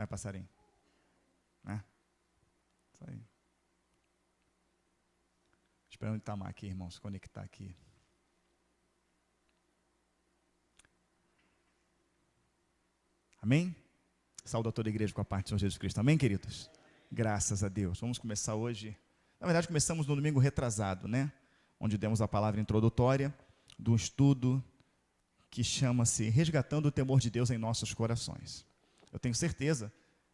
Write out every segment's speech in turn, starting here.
Né, passarinho? Né? Isso aí. Esperando ele Itamar aqui, irmão, se conectar aqui. Amém? Saúde a toda a igreja com a parte de Senhor Jesus Cristo. Amém, queridos? Graças a Deus. Vamos começar hoje. Na verdade, começamos no domingo retrasado, né? Onde demos a palavra introdutória do estudo que chama-se Resgatando o Temor de Deus em Nossos Corações. Eu tenho certeza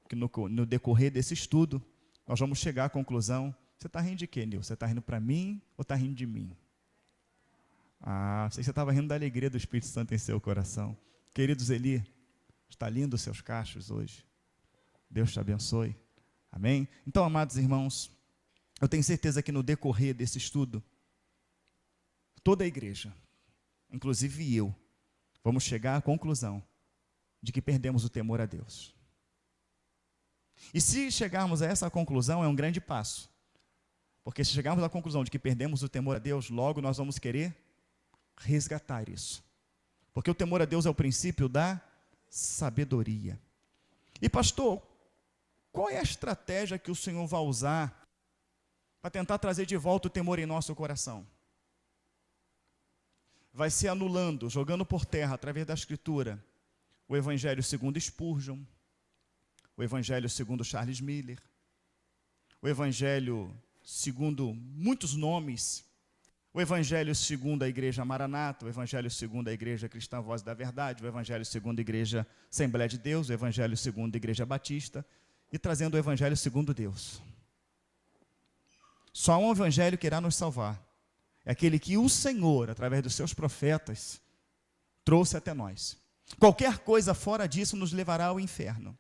que no decorrer desse estudo, nós vamos chegar à conclusão. Você está rindo de quê, Nil? Você está rindo para mim ou está rindo de mim? Sei que você estava rindo da alegria do Espírito Santo em seu coração. Queridos Eli, está lindo os seus cachos hoje. Deus te abençoe. Amém? Então, amados irmãos, eu tenho certeza que no decorrer desse estudo, toda a igreja, inclusive eu, vamos chegar à conclusão de que perdemos o temor a Deus. E se chegarmos a essa conclusão, é um grande passo. Porque se chegarmos à conclusão de que perdemos o temor a Deus, logo nós vamos querer resgatar isso. Porque o temor a Deus é o princípio da sabedoria. E pastor, qual é a estratégia que o Senhor vai usar para tentar trazer de volta o temor em nosso coração? Vai ser anulando, jogando por terra, através da Escritura, o Evangelho segundo Spurgeon, o Evangelho segundo Charles Miller, o Evangelho segundo muitos nomes, o Evangelho segundo a Igreja Maranata, o Evangelho segundo a Igreja Cristã Voz da Verdade, o Evangelho segundo a Igreja Assembleia de Deus, o Evangelho segundo a Igreja Batista, e trazendo o Evangelho segundo Deus. Só um Evangelho que irá nos salvar. É aquele que o Senhor, através dos seus profetas, trouxe até nós. Qualquer coisa fora disso nos levará ao inferno.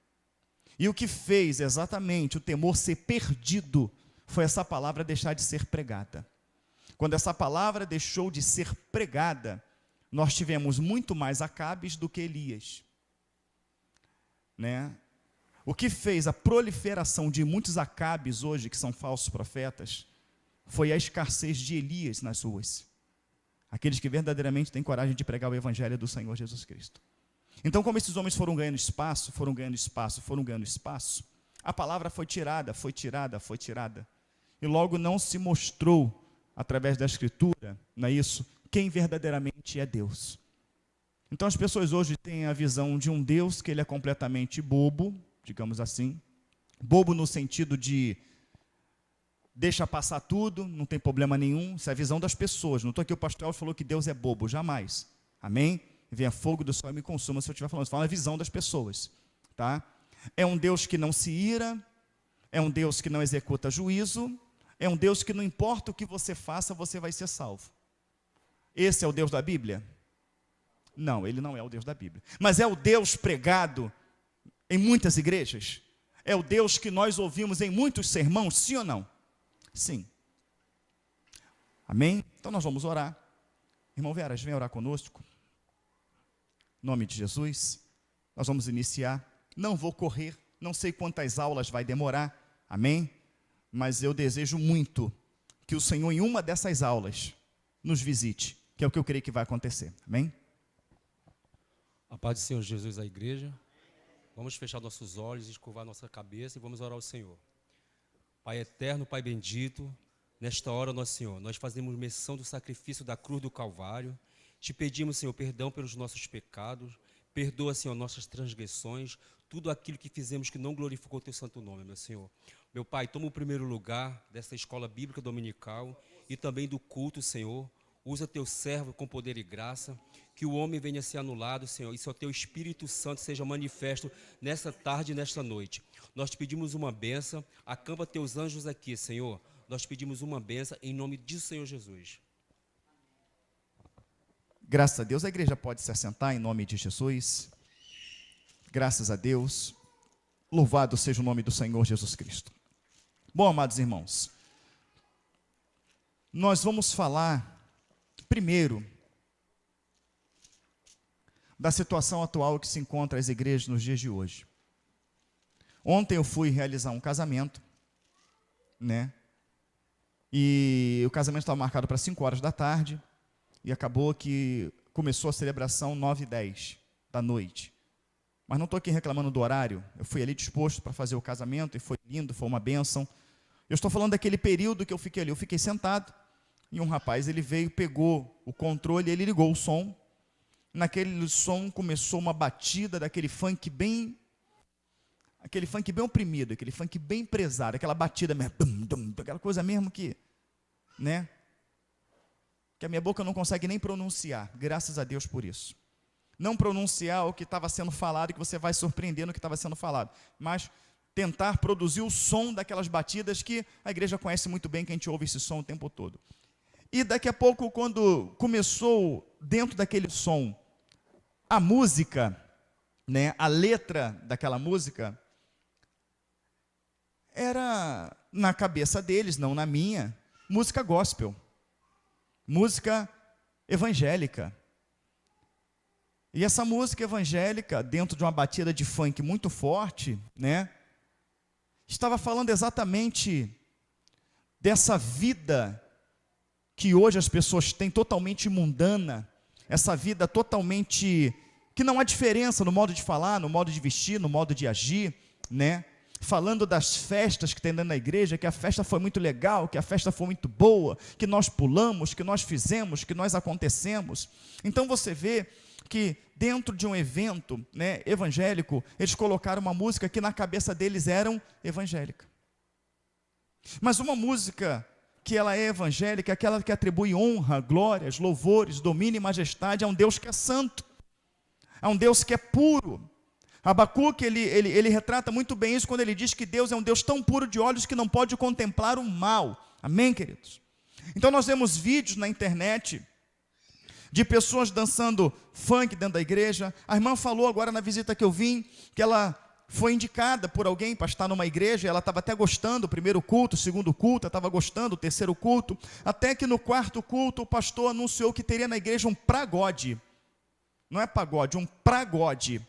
E o que fez exatamente o temor ser perdido foi essa palavra deixar de ser pregada. Quando essa palavra deixou de ser pregada, nós tivemos muito mais Acabes do que Elias. Né? O que fez a proliferação de muitos Acabes hoje, que são falsos profetas, foi a escassez de Elias nas ruas. Aqueles que verdadeiramente têm coragem de pregar o Evangelho do Senhor Jesus Cristo. Então, como esses homens foram ganhando espaço, a palavra foi tirada. E logo não se mostrou, através da Escritura, não é isso? Quem verdadeiramente é Deus. Então, as pessoas hoje têm a visão de um Deus que ele é completamente bobo, digamos assim. Bobo no sentido de deixa passar tudo, não tem problema nenhum. Isso é a visão das pessoas. Não estou aqui, o pastor falou que Deus é bobo, jamais. Amém? Venha fogo do céu e me consuma se eu estiver falando. Isso fala a visão das pessoas. Tá? É um Deus que não se ira, é um Deus que não executa juízo, é um Deus que não importa o que você faça, você vai ser salvo. Esse é o Deus da Bíblia? Não, ele não é o Deus da Bíblia. Mas é o Deus pregado em muitas igrejas? É o Deus que nós ouvimos em muitos sermãos, sim ou não? Sim. Amém? Então nós vamos orar. Irmão Veras, vem orar conosco. Em nome de Jesus. Nós vamos iniciar. Não vou correr, não sei quantas aulas vai demorar. Amém? Mas eu desejo muito que o Senhor, em uma dessas aulas, nos visite, que é o que eu creio que vai acontecer. Amém? A paz do Senhor Jesus à igreja. Vamos fechar nossos olhos, escovar nossa cabeça e vamos orar ao Senhor. Pai eterno, Pai bendito, nesta hora, nosso Senhor, nós fazemos menção do sacrifício da cruz do Calvário. Te pedimos, Senhor, perdão pelos nossos pecados. Perdoa, Senhor, nossas transgressões, tudo aquilo que fizemos que não glorificou o Teu santo nome, meu Senhor. Meu Pai, toma o primeiro lugar dessa escola bíblica dominical e também do culto, Senhor. Usa Teu servo com poder e graça, que o homem venha a ser anulado, Senhor, e só Teu Espírito Santo seja manifesto nessa tarde e nesta noite. Nós te pedimos uma bênção, acampa Teus anjos aqui, Senhor. Nós te pedimos uma bênção em nome do Senhor Jesus. Graças a Deus, a igreja pode se assentar em nome de Jesus. Graças a Deus. Louvado seja o nome do Senhor Jesus Cristo. Bom, amados irmãos, nós vamos falar primeiro da situação atual que se encontra as igrejas nos dias de hoje. Ontem eu fui realizar um casamento, né? E o casamento estava marcado para 5 horas da tarde, e acabou que começou a celebração 9h10 da noite. mas não estou aqui reclamando do horário. Eu fui ali disposto para fazer o casamento e foi lindo, foi uma bênção. Eu estou falando daquele período que eu fiquei ali. Eu fiquei sentado e um rapaz, ele veio, pegou o controle, ele ligou o som. Naquele som começou uma batida daquele funk bem oprimido, aquele funk bem pesado, aquela batida mesmo, aquela coisa mesmo que, né? Que a minha boca não consegue nem pronunciar, graças a Deus por isso. Não pronunciar o que estava sendo falado, que você vai surpreender no que estava sendo falado, mas tentar produzir o som daquelas batidas que a igreja conhece muito bem, que a gente ouve esse som o tempo todo. E daqui a pouco, quando começou dentro daquele som, a música, né, a letra daquela música, era na cabeça deles, não na minha, música gospel, música evangélica. E essa música evangélica, dentro de uma batida de funk muito forte, né, estava falando exatamente dessa vida que hoje as pessoas têm totalmente mundana, essa vida totalmente, que não há diferença no modo de falar, no modo de vestir, no modo de agir, né? Falando das festas que tem dentro da igreja, que a festa foi muito legal, que a festa foi muito boa, que nós pulamos, que nós fizemos, que nós acontecemos. Então você vê que dentro de um evento, né, evangélico, eles colocaram uma música que na cabeça deles era evangélica. Mas uma música que ela é evangélica, aquela que atribui honra, glórias, louvores, domínio e majestade a um Deus que é santo, a um Deus que é puro. Abacuque, ele retrata muito bem isso quando ele diz que Deus é um Deus tão puro de olhos que não pode contemplar o mal. Amém, queridos? Então nós vemos vídeos na internet de pessoas dançando funk dentro da igreja. A irmã falou agora na visita que eu vim, que ela foi indicada por alguém para estar numa igreja, ela estava até gostando, o primeiro culto, o segundo culto, ela estava gostando, o terceiro culto, até que no quarto culto o pastor anunciou que teria na igreja um pragode, não é pagode, um pragode,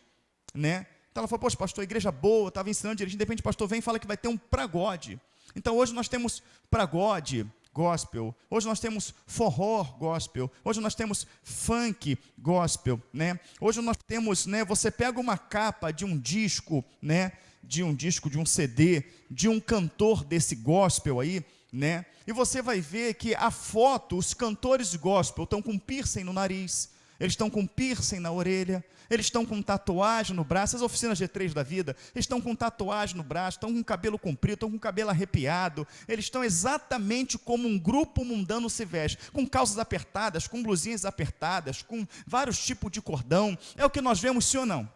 né? Então ela falou, poxa pastor, igreja boa, estava ensinando direitinho, de repente o pastor vem e fala que vai ter um pragode. Então hoje nós temos pragode, gospel, hoje nós temos forró gospel, hoje nós temos funk gospel, né? Hoje nós temos, né, você pega uma capa de um disco, né, de um CD, de um cantor desse gospel aí, né? E você vai ver que a foto, os cantores gospel estão com piercing no nariz, eles estão com piercing na orelha, eles estão com tatuagem no braço, as oficinas G3 da vida, eles estão com tatuagem no braço, estão com cabelo comprido, estão com cabelo arrepiado, eles estão exatamente como um grupo mundano se veste, com calças apertadas, com blusinhas apertadas, com vários tipos de cordão, é o que nós vemos, sim ou não?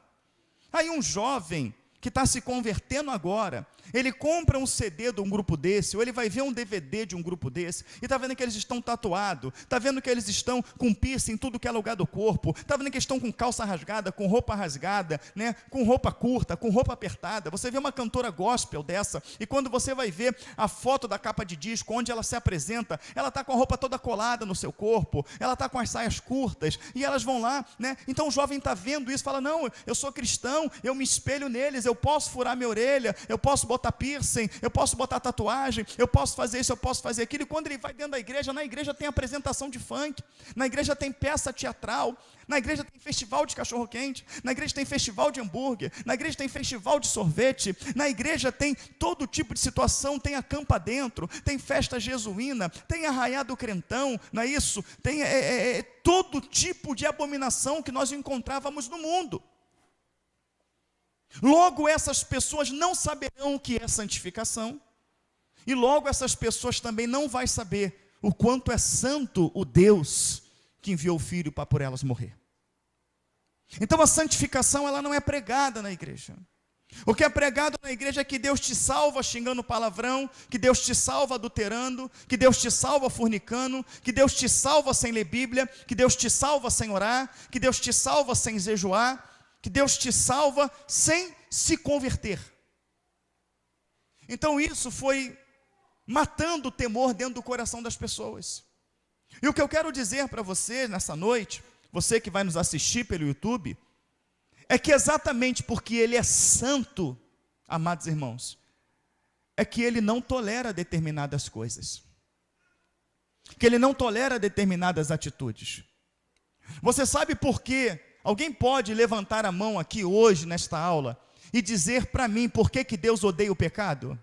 Aí um jovem que está se convertendo agora, ele compra um CD de um grupo desse, ou ele vai ver um DVD de um grupo desse, e está vendo que eles estão tatuados, está vendo que eles estão com piercing em tudo que é lugar do corpo, está vendo que eles estão com calça rasgada, com roupa rasgada, né, com roupa curta, com roupa apertada. Você vê uma cantora gospel dessa, e quando você vai ver a foto da capa de disco, onde ela se apresenta, ela está com a roupa toda colada no seu corpo, ela está com as saias curtas, e elas vão lá, né? Então o jovem está vendo isso, fala, não, eu sou cristão, eu me espelho neles, eu posso furar minha orelha, eu posso botar piercing, eu posso botar tatuagem, eu posso fazer isso, eu posso fazer aquilo. E quando ele vai dentro da igreja, na igreja tem apresentação de funk, na igreja tem peça teatral, na igreja tem festival de cachorro-quente, na igreja tem festival de hambúrguer, na igreja tem festival de sorvete, na igreja tem todo tipo de situação, tem acampa dentro, tem festa jesuína, tem arraiá do crentão, não é isso? Tem todo tipo de abominação que nós encontrávamos no mundo. Logo essas pessoas não saberão o que é santificação, e logo essas pessoas também não vão saber o quanto é santo o Deus que enviou o Filho para por elas morrer. Então a santificação ela não é pregada na igreja. O que é pregado na igreja é que Deus te salva xingando palavrão, que Deus te salva adulterando, que Deus te salva fornicando, que Deus te salva sem ler Bíblia, que Deus te salva sem orar, que Deus te salva sem jejuar, que Deus te salva sem se converter. Então isso foi matando o temor dentro do coração das pessoas. E o que eu quero dizer para você nessa noite, você que vai nos assistir pelo YouTube, é que exatamente porque Ele é santo, amados irmãos, é que Ele não tolera determinadas coisas, que Ele não tolera determinadas atitudes. Você sabe por que Alguém pode levantar a mão aqui hoje, nesta aula, e dizer para mim por que Deus odeia o pecado?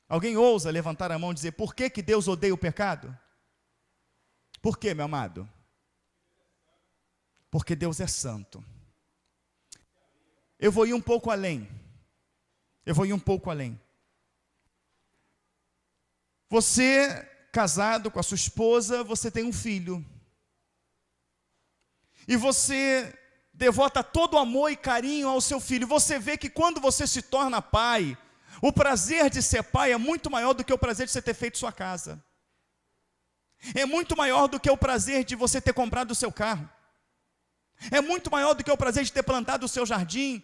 Alguém ousa levantar a mão e dizer por que Deus odeia o pecado? Por quê, meu amado? Porque Deus é santo. Eu vou ir um pouco além. Você, casado com a sua esposa, você tem um filho. E você devota todo o amor e carinho ao seu filho. Você vê que quando você se torna pai, o prazer de ser pai é muito maior do que o prazer de você ter feito sua casa. É muito maior do que o prazer de você ter comprado o seu carro. É muito maior do que o prazer de ter plantado o seu jardim,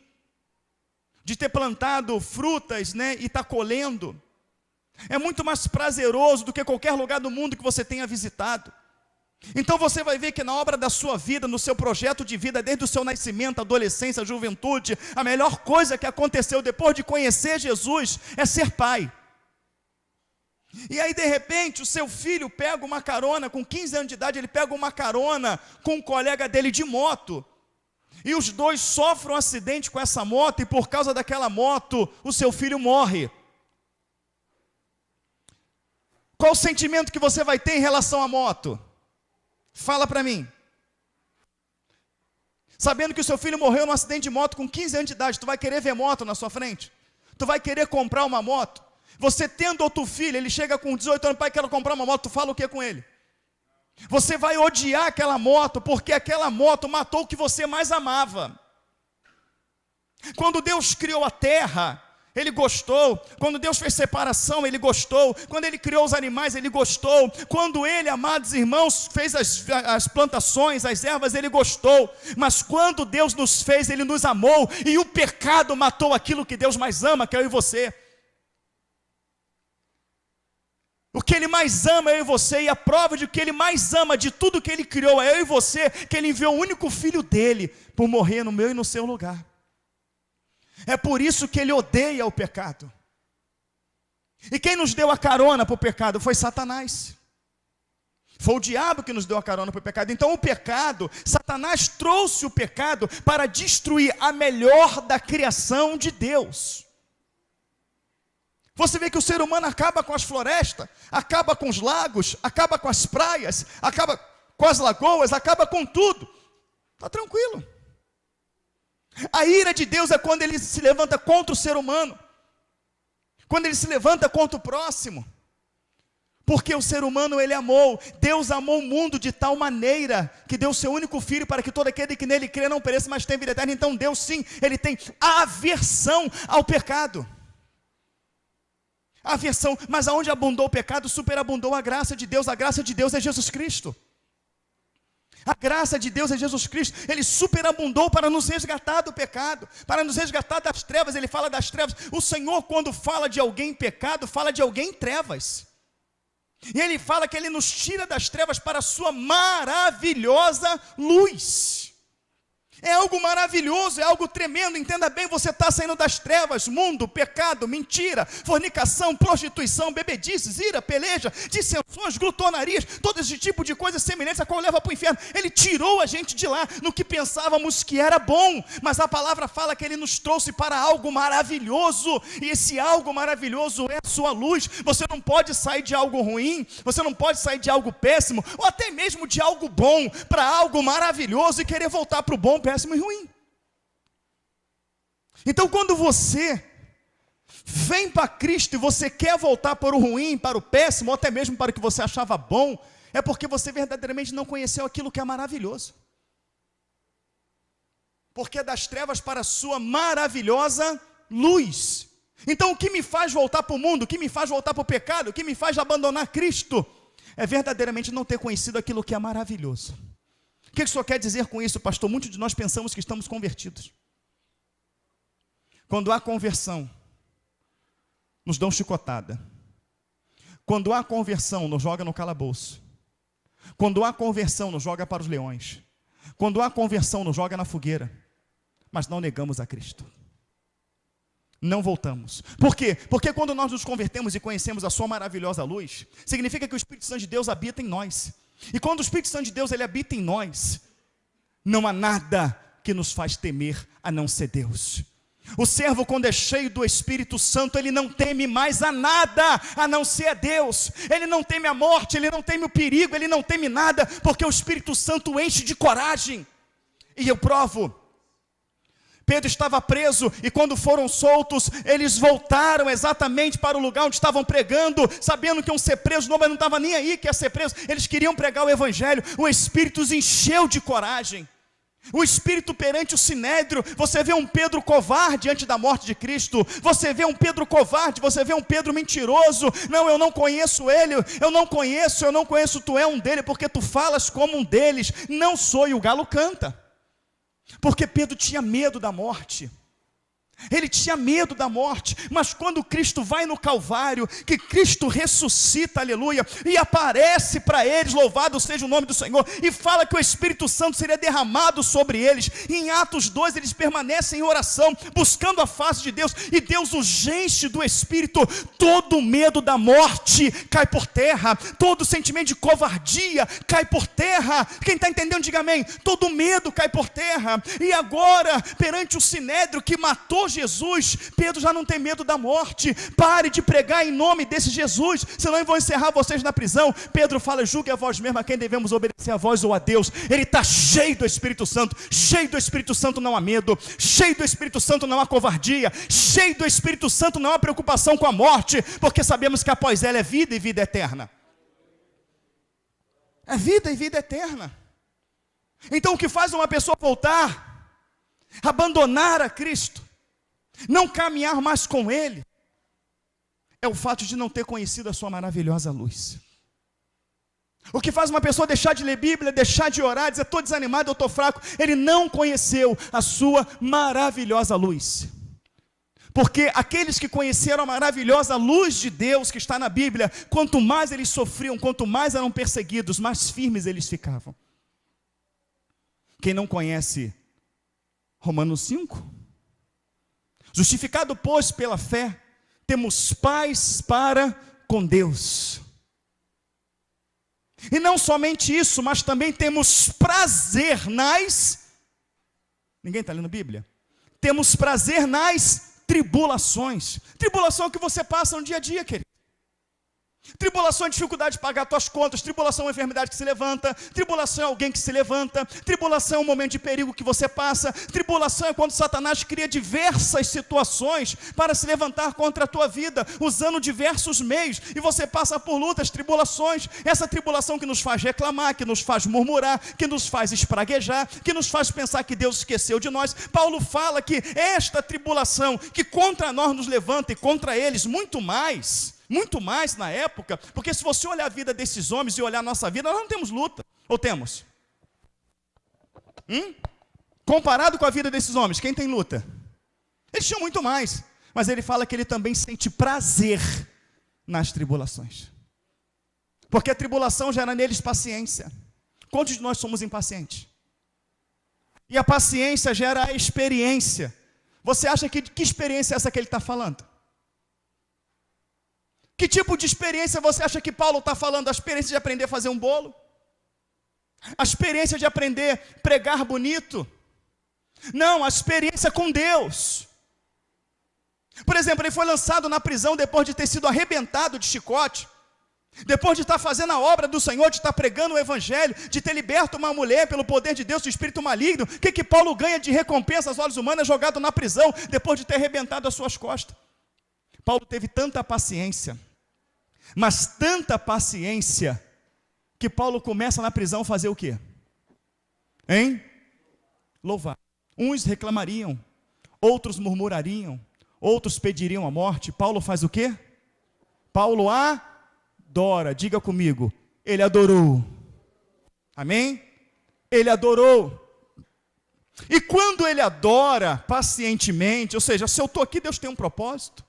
de ter plantado frutas, né, e estar colhendo. É muito mais prazeroso do que qualquer lugar do mundo que você tenha visitado. Então você vai ver que na obra da sua vida, no seu projeto de vida, desde o seu nascimento, adolescência, juventude, a melhor coisa que aconteceu depois de conhecer Jesus é ser pai. E aí de repente o seu filho pega uma carona, com 15 anos de idade, ele pega uma carona com um colega dele de moto. E os dois sofrem um acidente com essa moto, e por causa daquela moto, o seu filho morre. Qual o sentimento que você vai ter em relação à moto? Fala para mim. Sabendo que o seu filho morreu num acidente de moto com 15 anos de idade, tu vai querer ver moto na sua frente? Tu vai querer comprar uma moto? Você tendo outro filho, ele chega com 18 anos, pai, quero comprar uma moto, tu fala o que com ele? Você vai odiar aquela moto, porque aquela moto matou o que você mais amava. Quando Deus criou a terra, Ele gostou. Quando Deus fez separação, Ele gostou. Quando Ele criou os animais, Ele gostou. Quando Ele, amados irmãos, fez as plantações, as ervas, Ele gostou. Mas quando Deus nos fez, Ele nos amou. E o pecado matou aquilo que Deus mais ama, que é eu e você. O que Ele mais ama é eu e você, e a prova de que Ele mais ama de tudo que Ele criou é eu e você, que Ele enviou o único filho dEle por morrer no meu e no seu lugar. É por isso que Ele odeia o pecado. E quem nos deu a carona para o pecado foi Satanás. Foi o diabo que nos deu a carona para o pecado. Então o pecado, Satanás trouxe o pecado para destruir a melhor da criação de Deus. Você vê que o ser humano acaba com as florestas, acaba com os lagos, acaba com as praias, acaba com as lagoas, acaba com tudo. Está tranquilo. A ira de Deus é quando Ele se levanta contra o ser humano, quando Ele se levanta contra o próximo. Porque o ser humano Ele amou, Deus amou o mundo de tal maneira, que deu o seu único filho para que todo aquele que nele crê não pereça, mas tenha vida eterna. Então Deus sim, Ele tem aversão ao pecado. Aversão, mas aonde abundou o pecado, superabundou a graça de Deus. A graça de Deus é Jesus Cristo. A graça de Deus é Jesus Cristo. Ele superabundou para nos resgatar do pecado, para nos resgatar das trevas. Ele fala das trevas. O Senhor, quando fala de alguém em pecado, fala de alguém em trevas. E Ele fala que Ele nos tira das trevas para a sua maravilhosa luz. É algo maravilhoso, é algo tremendo. Entenda bem, você está saindo das trevas, mundo, pecado, mentira, fornicação, prostituição, bebedices, ira, peleja, dissensões, glutonarias, todo esse tipo de coisa semelhante a qual leva para o inferno. Ele tirou a gente de lá, no que pensávamos que era bom, mas a palavra fala que Ele nos trouxe para algo maravilhoso, e esse algo maravilhoso é a sua luz. Você não pode sair de algo ruim, você não pode sair de algo péssimo, ou até mesmo de algo bom, para algo maravilhoso e querer voltar para o bom, péssimo e ruim. Então quando você vem para Cristo e você quer voltar para o ruim, para o péssimo, ou até mesmo para o que você achava bom, é porque você verdadeiramente não conheceu aquilo que é maravilhoso. Porque é das trevas para a sua maravilhosa luz. Então o que me faz voltar para o mundo, o que me faz voltar para o pecado, o que me faz abandonar Cristo, é verdadeiramente não ter conhecido aquilo que é maravilhoso. O que o senhor quer dizer com isso, pastor? Muitos de nós pensamos que estamos convertidos. Quando há conversão, nos dão chicotada. Quando há conversão, nos joga no calabouço. Quando há conversão, nos joga para os leões. Quando há conversão, nos joga na fogueira. Mas não negamos a Cristo. Não voltamos. Por quê? Porque quando nós nos convertemos e conhecemos a sua maravilhosa luz, significa que o Espírito Santo de Deus habita em nós. E quando o Espírito Santo de Deus ele habita em nós, não há nada que nos faz temer a não ser Deus. O servo, quando é cheio do Espírito Santo, ele não teme mais a nada, a não ser a Deus. Ele não teme a morte, ele não teme o perigo, ele não teme nada, porque o Espírito Santo o enche de coragem. E eu provo. Pedro estava preso, e quando foram soltos, eles voltaram exatamente para o lugar onde estavam pregando, sabendo que iam ser presos, mas não estava nem aí que ia ser preso, eles queriam pregar o Evangelho. O Espírito os encheu de coragem. O Espírito perante o Sinédrio, você vê um Pedro covarde diante da morte de Cristo, você vê um Pedro covarde, você vê um Pedro mentiroso, não, eu não conheço ele, eu não conheço, tu é um dele, porque tu falas como um deles, não sou, e o galo canta, porque Pedro tinha medo da morte. Ele tinha medo da morte, mas quando Cristo vai no Calvário, que Cristo ressuscita, aleluia, e aparece para eles, louvado seja o nome do Senhor, e fala que o Espírito Santo seria derramado sobre eles, e em Atos 2 eles permanecem em oração, buscando a face de Deus, e Deus os enche do Espírito. Todo medo da morte cai por terra, todo sentimento de covardia cai por terra. Quem está entendendo, diga amém. Todo medo cai por terra, e agora, perante o Sinédrio que matou Jesus, Pedro já não tem medo da morte. Pare de pregar em nome desse Jesus, senão eu vou encerrar vocês na prisão. Pedro fala: julgue a vós mesmo a quem devemos obedecer, a vós ou a Deus. Ele está cheio do Espírito Santo. Cheio do Espírito Santo não há medo, cheio do Espírito Santo não há covardia, cheio do Espírito Santo não há preocupação com a morte, porque sabemos que após ela é vida e vida eterna. É vida e vida eterna. Então o que faz uma pessoa voltar, abandonar a Cristo, não caminhar mais com Ele, é o fato de não ter conhecido a sua maravilhosa luz. O que faz uma pessoa deixar de ler Bíblia, deixar de orar, dizer: estou desanimado, eu estou fraco, ele não conheceu a sua maravilhosa luz. Porque aqueles que conheceram a maravilhosa luz de Deus que está na Bíblia, quanto mais eles sofriam, quanto mais eram perseguidos, mais firmes eles ficavam. Quem não conhece Romanos 5? Justificado, pois, pela fé, temos paz para com Deus. E não somente isso, mas também temos prazer nas... Ninguém está lendo Bíblia? Temos prazer nas tribulações. Tribulação que você passa no dia a dia, querido. Tribulação é dificuldade de pagar suas contas, tribulação é uma enfermidade que se levanta, tribulação é alguém que se levanta, tribulação é um momento de perigo que você passa, tribulação é quando Satanás cria diversas situações para se levantar contra a tua vida, usando diversos meios, e você passa por lutas, tribulações. Essa tribulação que nos faz reclamar, que nos faz murmurar, que nos faz espraguejar, que nos faz pensar que Deus esqueceu de nós. Paulo fala que esta tribulação que contra nós nos levanta, e contra eles muito mais na época, porque se você olhar a vida desses homens e olhar a nossa vida, nós não temos luta, ou temos? Comparado com a vida desses homens, quem tem luta? Eles tinham muito mais, mas ele fala que ele também sente prazer nas tribulações, porque a tribulação gera neles paciência. Quantos de nós somos impacientes? E a paciência gera a experiência. Você acha que experiência é essa que ele está falando? Que tipo de experiência você acha que Paulo está falando? A experiência de aprender a fazer um bolo? A experiência de aprender a pregar bonito? Não, a experiência com Deus. Por exemplo, ele foi lançado na prisão depois de ter sido arrebentado de chicote, depois de estar fazendo a obra do Senhor, de estar pregando o Evangelho, de ter liberto uma mulher pelo poder de Deus do espírito maligno. O que Paulo ganha de recompensa aos olhos humanos? Jogado na prisão, depois de ter arrebentado as suas costas. Paulo teve tanta paciência, mas tanta paciência, que Paulo começa na prisão a fazer o quê? Louvar. Uns reclamariam, outros murmurariam, outros pediriam a morte. Paulo faz o quê? Paulo adora. Diga comigo, ele adorou. Amém? Ele adorou. E quando ele adora pacientemente, ou seja, se eu estou aqui, Deus tem um propósito.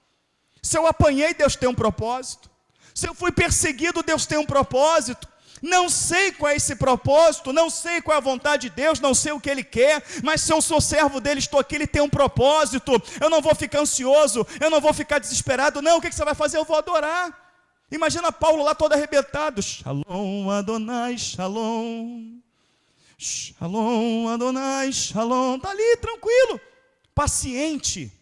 Se eu apanhei, Deus tem um propósito. Se eu fui perseguido, Deus tem um propósito. Não sei qual é esse propósito, não sei qual é a vontade de Deus, não sei o que Ele quer, mas se eu sou servo dele, estou aqui, Ele tem um propósito. Eu não vou ficar ansioso, eu não vou ficar desesperado, não. O que você vai fazer? Eu vou adorar. Imagina Paulo lá todo arrebentado. Shalom, Adonai, shalom. Shalom, Adonai, shalom. Está ali, tranquilo, paciente.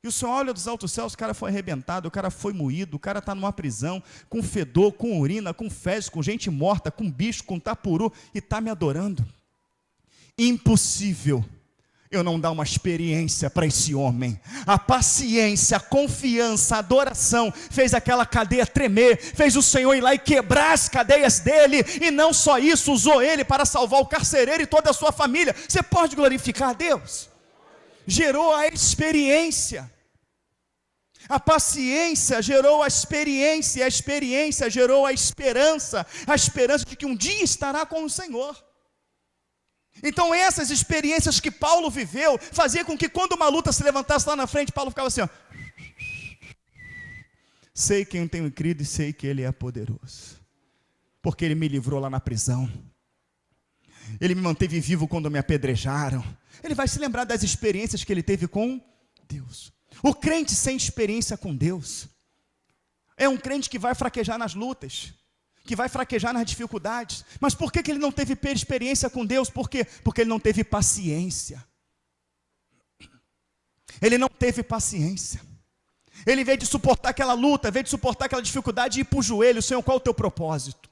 E o Senhor olha dos altos céus, o cara foi arrebentado, o cara foi moído, o cara está numa prisão, com fedor, com urina, com fezes, com gente morta, com bicho, com tapuru, e está me adorando. Impossível eu não dar uma experiência para esse homem. A paciência, a confiança, a adoração fez aquela cadeia tremer, fez o Senhor ir lá e quebrar as cadeias dele, e não só isso, usou ele para salvar o carcereiro e toda a sua família. Você pode glorificar a Deus? Gerou a experiência. A paciência gerou a experiência gerou a esperança de que um dia estará com o Senhor. Então essas experiências que Paulo viveu, fazia com que quando uma luta se levantasse lá na frente, Paulo ficava assim, ó, sei quem eu tenho crido e sei que Ele é poderoso, porque Ele me livrou lá na prisão, Ele me manteve vivo quando me apedrejaram. Ele vai se lembrar das experiências que ele teve com Deus. O crente sem experiência com Deus é um crente que vai fraquejar nas lutas, que vai fraquejar nas dificuldades. Mas por que ele não teve experiência com Deus? Por quê? Porque ele não teve paciência. Ele não teve paciência. Ele veio de suportar aquela luta, veio de suportar aquela dificuldade e ir para o joelho. Senhor, qual é o teu propósito?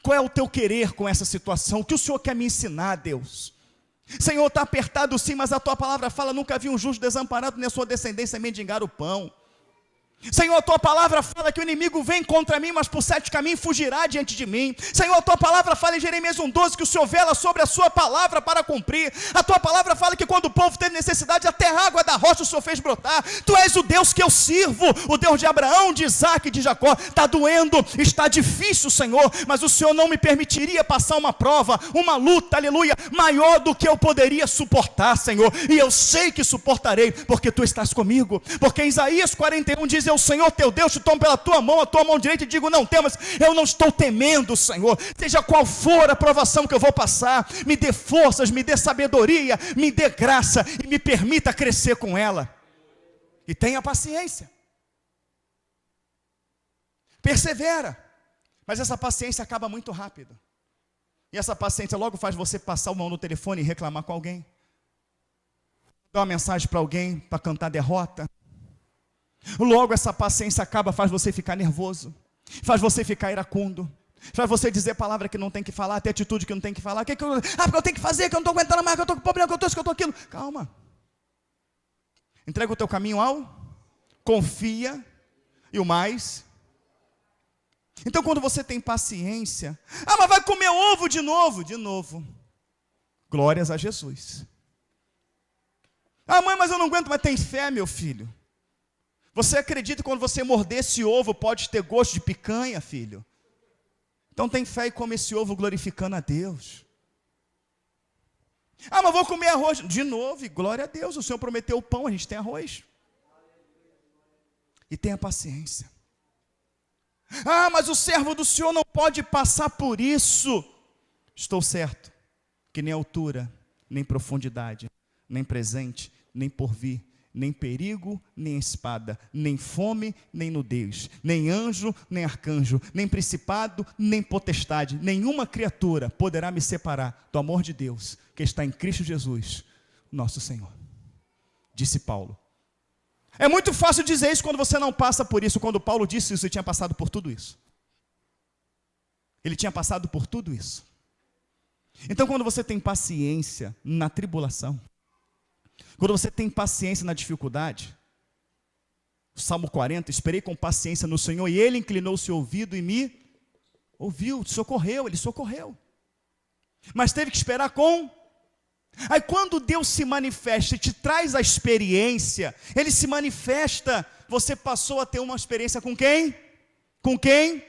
Qual é o teu querer com essa situação? O que o Senhor quer me ensinar, Deus? Senhor, está apertado sim, mas a tua palavra fala, nunca vi um justo desamparado, nem a sua descendência mendigar o pão. Senhor, a tua palavra fala que o inimigo vem contra mim, mas por 7 caminhos fugirá diante de mim. Senhor, a tua palavra fala em Jeremias 1,12 que o Senhor vela sobre a sua palavra para cumprir. A tua palavra fala que quando o povo teve necessidade, até a água da rocha o Senhor fez brotar. Tu és o Deus que eu sirvo, o Deus de Abraão, de Isaac e de Jacó. Está doendo, está difícil, Senhor, mas o Senhor não me permitiria passar uma prova, uma luta, aleluia, maior do que eu poderia suportar, Senhor. E eu sei que suportarei, porque tu estás comigo. Porque em Isaías 41 diz, o Senhor teu Deus te toma pela tua mão, a tua mão direita, e digo, não temas, eu não estou temendo, Senhor, seja qual for a provação que eu vou passar, me dê forças, me dê sabedoria, me dê graça, e me permita crescer com ela, e tenha paciência, persevera, mas essa paciência acaba muito rápido, e essa paciência logo faz você passar a mão no telefone e reclamar com alguém, dar uma mensagem para alguém, para cantar derrota. Logo essa paciência acaba, faz você ficar nervoso, faz você ficar iracundo, faz você dizer palavra que não tem que falar, ter atitude que não tem que falar, porque eu tenho que fazer, que eu não estou aguentando mais, que eu estou com problema, que eu estou isso, que eu estou aquilo. Calma, entrega o teu caminho confia, e o mais. Então quando você tem paciência, mas vai comer ovo de novo, glórias a Jesus. Mãe, mas eu não aguento, mas tem fé, meu filho. Você acredita que quando você morder esse ovo pode ter gosto de picanha, filho? Então tem fé e come esse ovo glorificando a Deus. Mas vou comer arroz de novo, e glória a Deus, o Senhor prometeu o pão, a gente tem arroz. E tenha paciência. Mas o servo do Senhor não pode passar por isso. Estou certo que nem altura, nem profundidade, nem presente, nem porvir, nem perigo, nem espada, nem fome, nem nudez, nem anjo, nem arcanjo, nem principado, nem potestade, nenhuma criatura poderá me separar do amor de Deus, que está em Cristo Jesus, nosso Senhor. Disse Paulo. É muito fácil dizer isso quando você não passa por isso. Quando Paulo disse isso, ele tinha passado por tudo isso. Ele tinha passado por tudo isso. Então quando você tem paciência na tribulação, quando você tem paciência na dificuldade, o Salmo 40, esperei com paciência no Senhor, e Ele inclinou o seu ouvido e me ouviu, socorreu, Ele socorreu. Mas teve que esperar Aí quando Deus se manifesta e te traz a experiência, Ele se manifesta, você passou a ter uma experiência com quem? Com quem?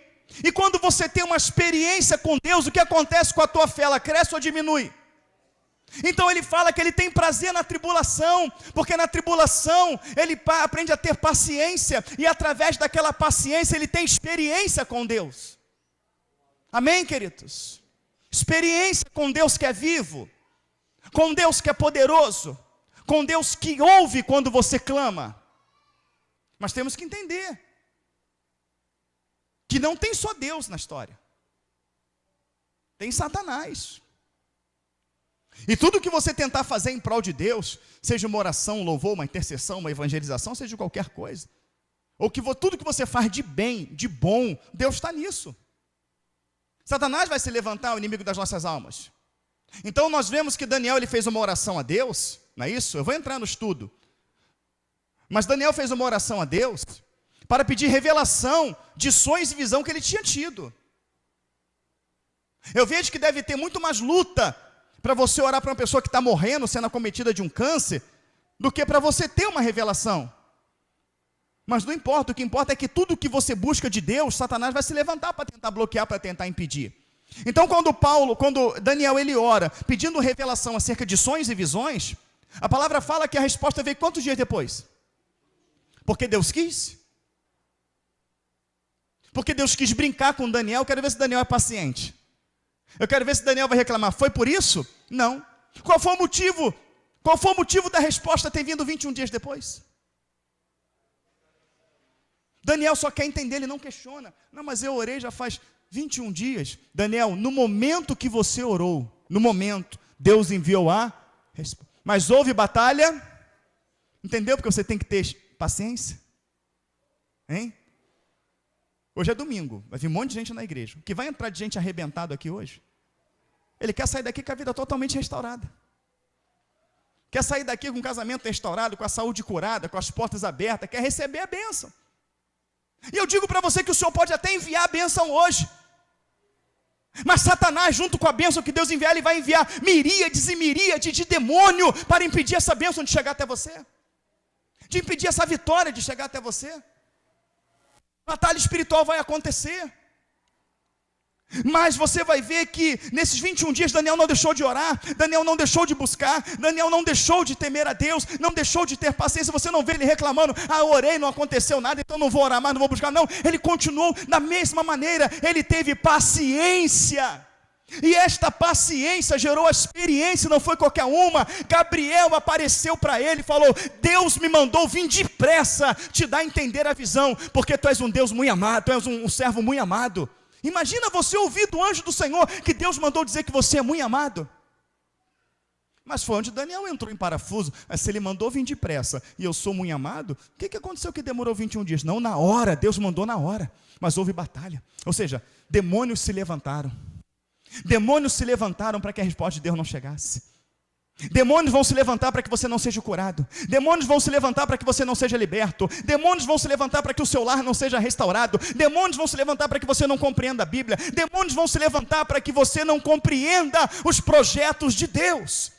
E quando você tem uma experiência com Deus, o que acontece com a tua fé? Ela cresce ou diminui? Então ele fala que ele tem prazer na tribulação, porque na tribulação ele aprende a ter paciência, e através daquela paciência ele tem experiência com Deus. Amém, queridos? Experiência com Deus que é vivo, com Deus que é poderoso, com Deus que ouve quando você clama. Mas temos que entender que não tem só Deus na história. Tem Satanás. E tudo que você tentar fazer em prol de Deus, seja uma oração, um louvor, uma intercessão, uma evangelização, seja qualquer coisa, ou tudo que você faz de bem, de bom, Deus está nisso. Satanás vai se levantar, o inimigo das nossas almas. Então nós vemos que Daniel ele fez uma oração a Deus, não é isso? Eu vou entrar no estudo. Mas Daniel fez uma oração a Deus para pedir revelação de sonhos e visão que ele tinha tido. Eu vejo que deve ter muito mais luta para você orar para uma pessoa que está morrendo, sendo acometida de um câncer, do que para você ter uma revelação. Mas não importa, o que importa é que tudo que você busca de Deus, Satanás vai se levantar para tentar bloquear, para tentar impedir. Então quando Daniel ele ora, pedindo revelação acerca de sonhos e visões, a palavra fala que a resposta veio quantos dias depois? Porque Deus quis. Porque Deus quis brincar com Daniel. Eu quero ver se Daniel é paciente. Eu quero ver se Daniel vai reclamar. Foi por isso? Não. Qual foi o motivo? Qual foi o motivo da resposta ter vindo 21 dias depois? Daniel só quer entender, ele não questiona. Não, mas eu orei já faz 21 dias. Daniel, no momento que você orou, no momento, Deus enviou a resposta. Mas houve batalha? Entendeu? Porque você tem que ter paciência. Hein? Hoje é domingo, vai vir um monte de gente na igreja. O que vai entrar de gente arrebentado aqui hoje? Ele quer sair daqui com a vida totalmente restaurada. Quer sair daqui com o casamento restaurado, com a saúde curada, com as portas abertas, quer receber a bênção. E eu digo para você que o Senhor pode até enviar a bênção hoje. Mas Satanás, junto com a bênção que Deus enviar, ele vai enviar miríades e miríades de demônio para impedir essa bênção de chegar até você. De impedir essa vitória de chegar até você. Batalha espiritual vai acontecer. Mas você vai ver que nesses 21 dias Daniel não deixou de orar, Daniel não deixou de buscar, Daniel não deixou de temer a Deus, não deixou de ter paciência. Você não vê ele reclamando, eu orei, não aconteceu nada, então não vou orar mais, não vou buscar. Não, ele continuou da mesma maneira, ele teve paciência. E esta paciência gerou a experiência, não foi qualquer uma. Gabriel apareceu para ele e falou: Deus me mandou vir depressa te dar a entender a visão, porque tu és um Deus muito amado, tu és um servo muito amado. Imagina você ouvir do anjo do Senhor que Deus mandou dizer que você é muito amado. Mas foi onde Daniel entrou em parafuso. Mas se ele mandou vir depressa e eu sou muito amado, o que aconteceu que demorou 21 dias? Não, na hora, Deus mandou na hora. Mas houve batalha. Ou seja, demônios se levantaram. Demônios se levantaram para que a resposta de Deus não chegasse. Demônios vão se levantar para que você não seja curado. Demônios vão se levantar para que você não seja liberto. Demônios vão se levantar para que o seu lar não seja restaurado. Demônios vão se levantar para que você não compreenda a Bíblia. Demônios vão se levantar para que você não compreenda os projetos de Deus.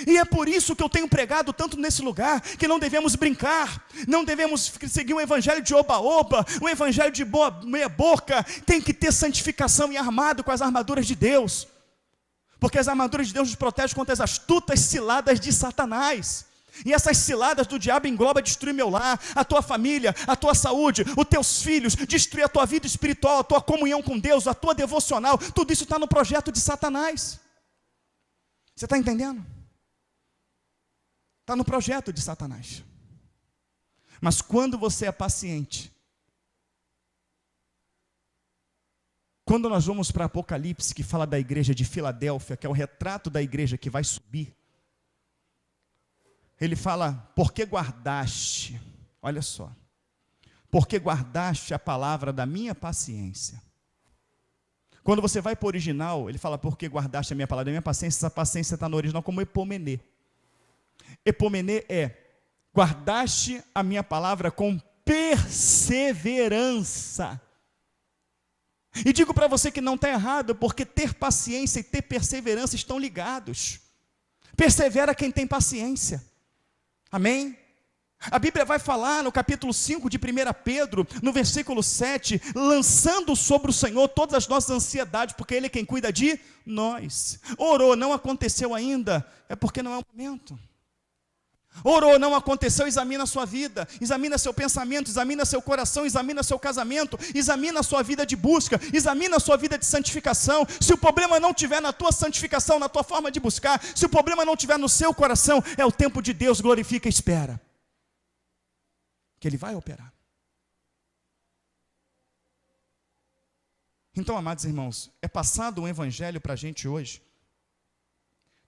E é por isso que eu tenho pregado tanto nesse lugar, que não devemos brincar, não devemos seguir um evangelho de oba-oba, um evangelho de meia boca. Tem que ter santificação e armado com as armaduras de Deus. Porque as armaduras de Deus nos protegem contra as astutas ciladas de Satanás. E essas ciladas do diabo englobam destruir meu lar, a tua família, a tua saúde, os teus filhos, destruir a tua vida espiritual, a tua comunhão com Deus, a tua devocional. Tudo isso está no projeto de Satanás. Você está entendendo? Está no projeto de Satanás. Mas quando você é paciente, quando nós vamos para Apocalipse, que fala da igreja de Filadélfia, que é o retrato da igreja que vai subir, ele fala: porque guardaste, olha só, porque guardaste a palavra da minha paciência. Quando você vai para o original, ele fala: porque guardaste a minha palavra da minha paciência. Essa paciência está no original como epomenê. Epomenê é: guardaste a minha palavra com perseverança. E digo para você que não está errado, porque ter paciência e ter perseverança estão ligados. Persevera quem tem paciência. Amém? A Bíblia vai falar no capítulo 5 de 1 Pedro, no versículo 7, lançando sobre o Senhor todas as nossas ansiedades, porque Ele é quem cuida de nós. Orou, não aconteceu ainda, é porque não é o momento. Orou, não aconteceu, examina a sua vida, examina seu pensamento, examina seu coração, examina seu casamento, examina a sua vida de busca, examina a sua vida de santificação. Se o problema não estiver na tua santificação, na tua forma de buscar, se o problema não estiver no seu coração, é o tempo de Deus. Glorifica e espera, que Ele vai operar. Então, amados irmãos, é passado um evangelho para a gente hoje,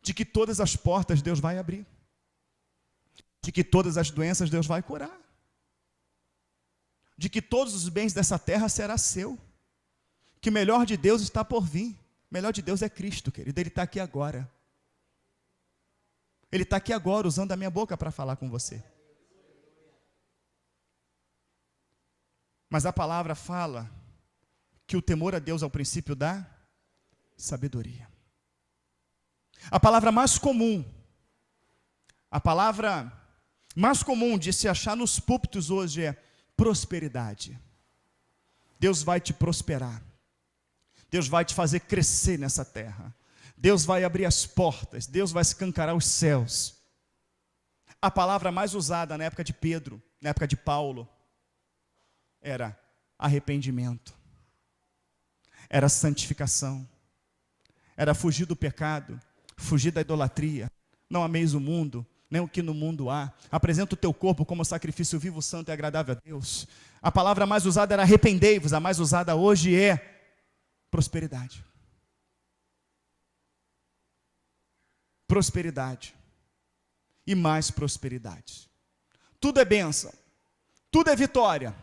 de que todas as portas Deus vai abrir, de que todas as doenças Deus vai curar, de que todos os bens dessa terra será seu, que o melhor de Deus está por vir. O melhor de Deus é Cristo, querido, Ele está aqui agora. Ele está aqui agora, usando a minha boca para falar com você. Mas a palavra fala que o temor a Deus é o princípio da sabedoria. A palavra mais comum de se achar nos púlpitos hoje é prosperidade. Deus vai te prosperar. Deus vai te fazer crescer nessa terra. Deus vai abrir as portas. Deus vai escancarar os céus. A palavra mais usada na época de Pedro, na época de Paulo, era arrependimento. Era santificação. Era fugir do pecado. Fugir da idolatria. Não ameis o mundo, nem o que no mundo há. Apresenta o teu corpo como sacrifício vivo, santo e agradável a Deus. A palavra mais usada era arrependei-vos. A mais usada hoje é prosperidade. Prosperidade. E mais prosperidade. Tudo é bênção. Tudo é vitória.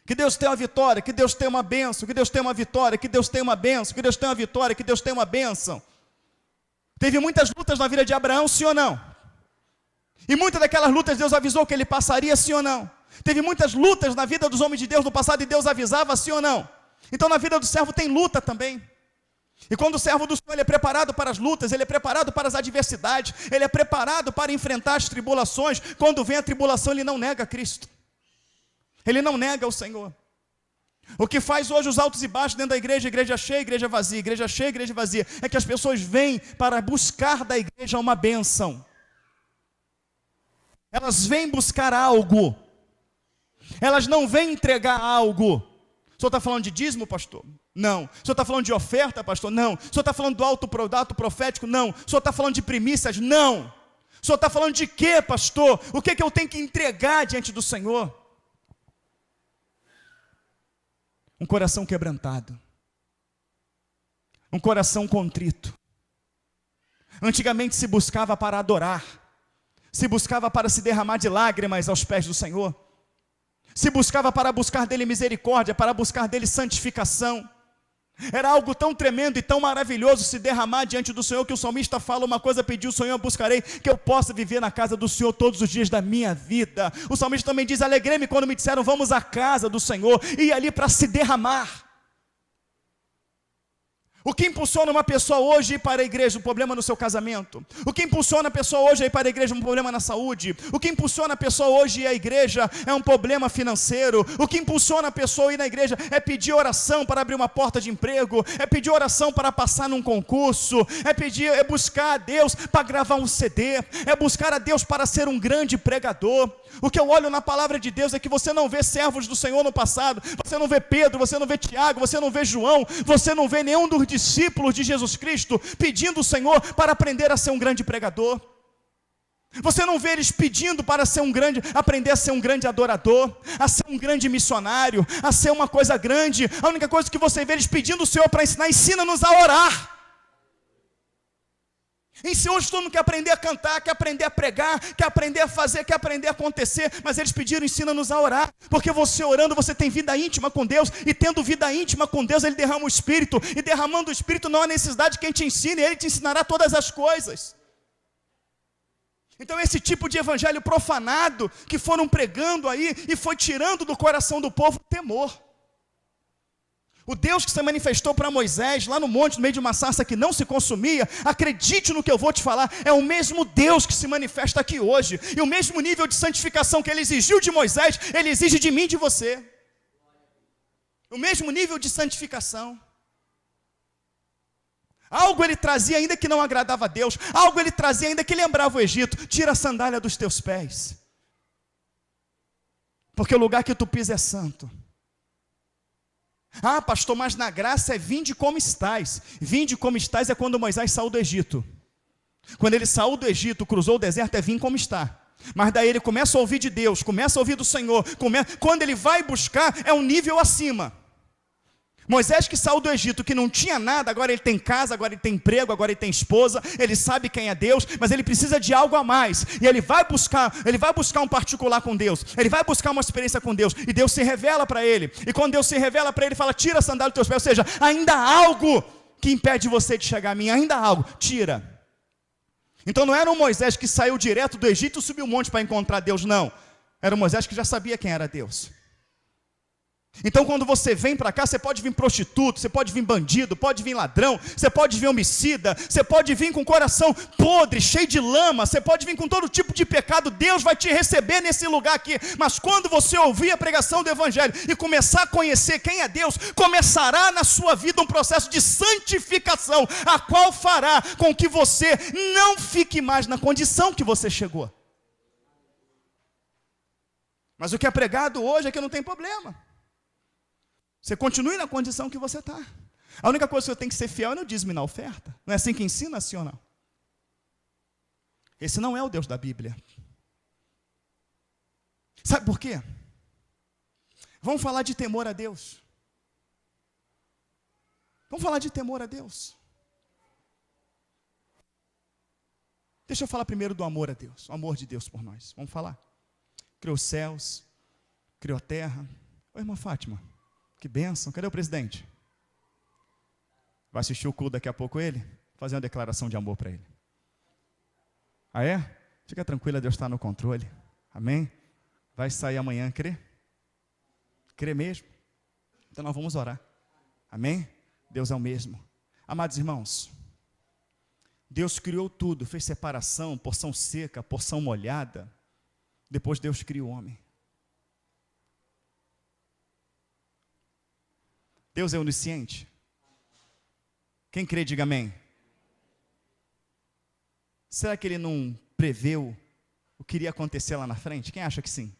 Que Deus tenha uma vitória, que Deus tenha uma bênção, que Deus tenha uma vitória, que Deus tenha uma bênção, que Deus tenha uma vitória, que Deus tenha uma bênção. Teve muitas lutas na vida de Abraão, sim ou não? E muitas daquelas lutas Deus avisou que ele passaria, sim ou não? Teve muitas lutas na vida dos homens de Deus no passado e Deus avisava, sim ou não? Então na vida do servo tem luta também. E quando o servo do Senhor ele é preparado para as lutas, ele é preparado para as adversidades, ele é preparado para enfrentar as tribulações, quando vem a tribulação ele não nega Cristo. Ele não nega o Senhor. O que faz hoje os altos e baixos dentro da igreja cheia, igreja vazia, igreja cheia, igreja vazia, é que as pessoas vêm para buscar da igreja uma bênção. Elas vêm buscar algo. Elas não vêm entregar algo. O senhor está falando de dízimo, pastor? Não. O senhor está falando de oferta, pastor? Não. O senhor está falando do ato profético? Não. O senhor está falando de primícias? Não. O senhor está falando de quê, pastor? O que eu tenho que entregar diante do Senhor? Um coração quebrantado. Um coração contrito. Antigamente se buscava para adorar. Se buscava para se derramar de lágrimas aos pés do Senhor. Se buscava para buscar dele misericórdia, para buscar dele santificação. Era algo tão tremendo e tão maravilhoso se derramar diante do Senhor, que o salmista fala uma coisa: pediu o Senhor, eu buscarei, que eu possa viver na casa do Senhor todos os dias da minha vida. O salmista também diz: alegrei-me quando me disseram, vamos à casa do Senhor, e ir ali para se derramar. O que impulsiona uma pessoa hoje a ir para a igreja? Um problema no seu casamento. O que impulsiona a pessoa hoje a ir para a igreja? Um problema na saúde. O que impulsiona a pessoa hoje a ir à igreja é um problema financeiro. O que impulsiona a pessoa a ir na igreja é pedir oração para abrir uma porta de emprego, é pedir oração para passar num concurso, é buscar a Deus para gravar um CD, é buscar a Deus para ser um grande pregador. O que eu olho na palavra de Deus é que você não vê servos do Senhor no passado, você não vê Pedro, você não vê Tiago, você não vê João, você não vê nenhum dos discípulos de Jesus Cristo pedindo ao Senhor para aprender a ser um grande pregador. Você não vê eles pedindo para aprender a ser um grande adorador, a ser um grande missionário, a ser uma coisa grande. A única coisa que você vê eles pedindo ao Senhor para ensinar: ensina-nos a orar. Hoje todo mundo quer aprender a cantar, quer aprender a pregar, quer aprender a fazer, quer aprender a acontecer, mas eles pediram: ensina-nos a orar, porque você orando, você tem vida íntima com Deus, e tendo vida íntima com Deus, Ele derrama o Espírito, e derramando o Espírito não há necessidade de quem te ensine, Ele te ensinará todas as coisas. Então esse tipo de evangelho profanado, que foram pregando aí, e foi tirando do coração do povo o temor. O Deus que se manifestou para Moisés, lá no monte, no meio de uma sarça que não se consumia, acredite no que eu vou te falar, é o mesmo Deus que se manifesta aqui hoje. E o mesmo nível de santificação que Ele exigiu de Moisés, Ele exige de mim e de você. O mesmo nível de santificação. Algo Ele trazia ainda que não agradava a Deus, algo Ele trazia ainda que lembrava o Egito: tira a sandália dos teus pés, porque o lugar que tu pisas é santo. Ah, pastor, mas na graça é vinde como estás. Vinde como estás é quando Moisés saiu do Egito. Quando ele saiu do Egito, cruzou o deserto, é vim como está. Mas daí ele começa a ouvir de Deus, começa a ouvir do Senhor. Quando ele vai buscar, é um nível acima. Moisés que saiu do Egito, que não tinha nada, agora ele tem casa, agora ele tem emprego, agora ele tem esposa, ele sabe quem é Deus, mas ele precisa de algo a mais, e ele vai buscar um particular com Deus, ele vai buscar uma experiência com Deus, e Deus se revela para ele, e quando Deus se revela para ele, fala, tira a sandália dos teus pés, ou seja, ainda há algo que impede você de chegar a mim, ainda há algo, tira. Então não era um Moisés que saiu direto do Egito e subiu um monte para encontrar Deus, não, era um Moisés que já sabia quem era Deus. Então quando você vem para cá, você pode vir prostituto, você pode vir bandido, pode vir ladrão, você pode vir homicida, você pode vir com o coração podre, cheio de lama, você pode vir com todo tipo de pecado, Deus vai te receber nesse lugar aqui, mas quando você ouvir a pregação do Evangelho e começar a conhecer quem é Deus, começará na sua vida um processo de santificação, a qual fará com que você não fique mais na condição que você chegou. Mas o que é pregado hoje é que não tem problema. Você continue na condição que você está. A única coisa que eu tenho que ser fiel é no dízimo e na oferta. Não é assim que ensina, sim ou não? Esse não é o Deus da Bíblia. Sabe por quê? Vamos falar de temor a Deus. Vamos falar de temor a Deus. Deixa eu falar primeiro do amor a Deus. O amor de Deus por nós. Vamos falar. Criou os céus, criou a terra. Oi, irmã Fátima. Que bênção, cadê o presidente? Vai assistir o culto daqui a pouco ele? Fazer uma declaração de amor para ele. Ah é? Fica tranquila, Deus está no controle. Amém? Vai sair amanhã, crê? Crê mesmo? Então nós vamos orar. Amém? Deus é o mesmo. Amados irmãos, Deus criou tudo, fez separação, porção seca, porção molhada. Depois Deus criou o homem. Deus é onisciente? Quem crê, diga amém. Será que Ele não preveu o que iria acontecer lá na frente? Quem acha que sim?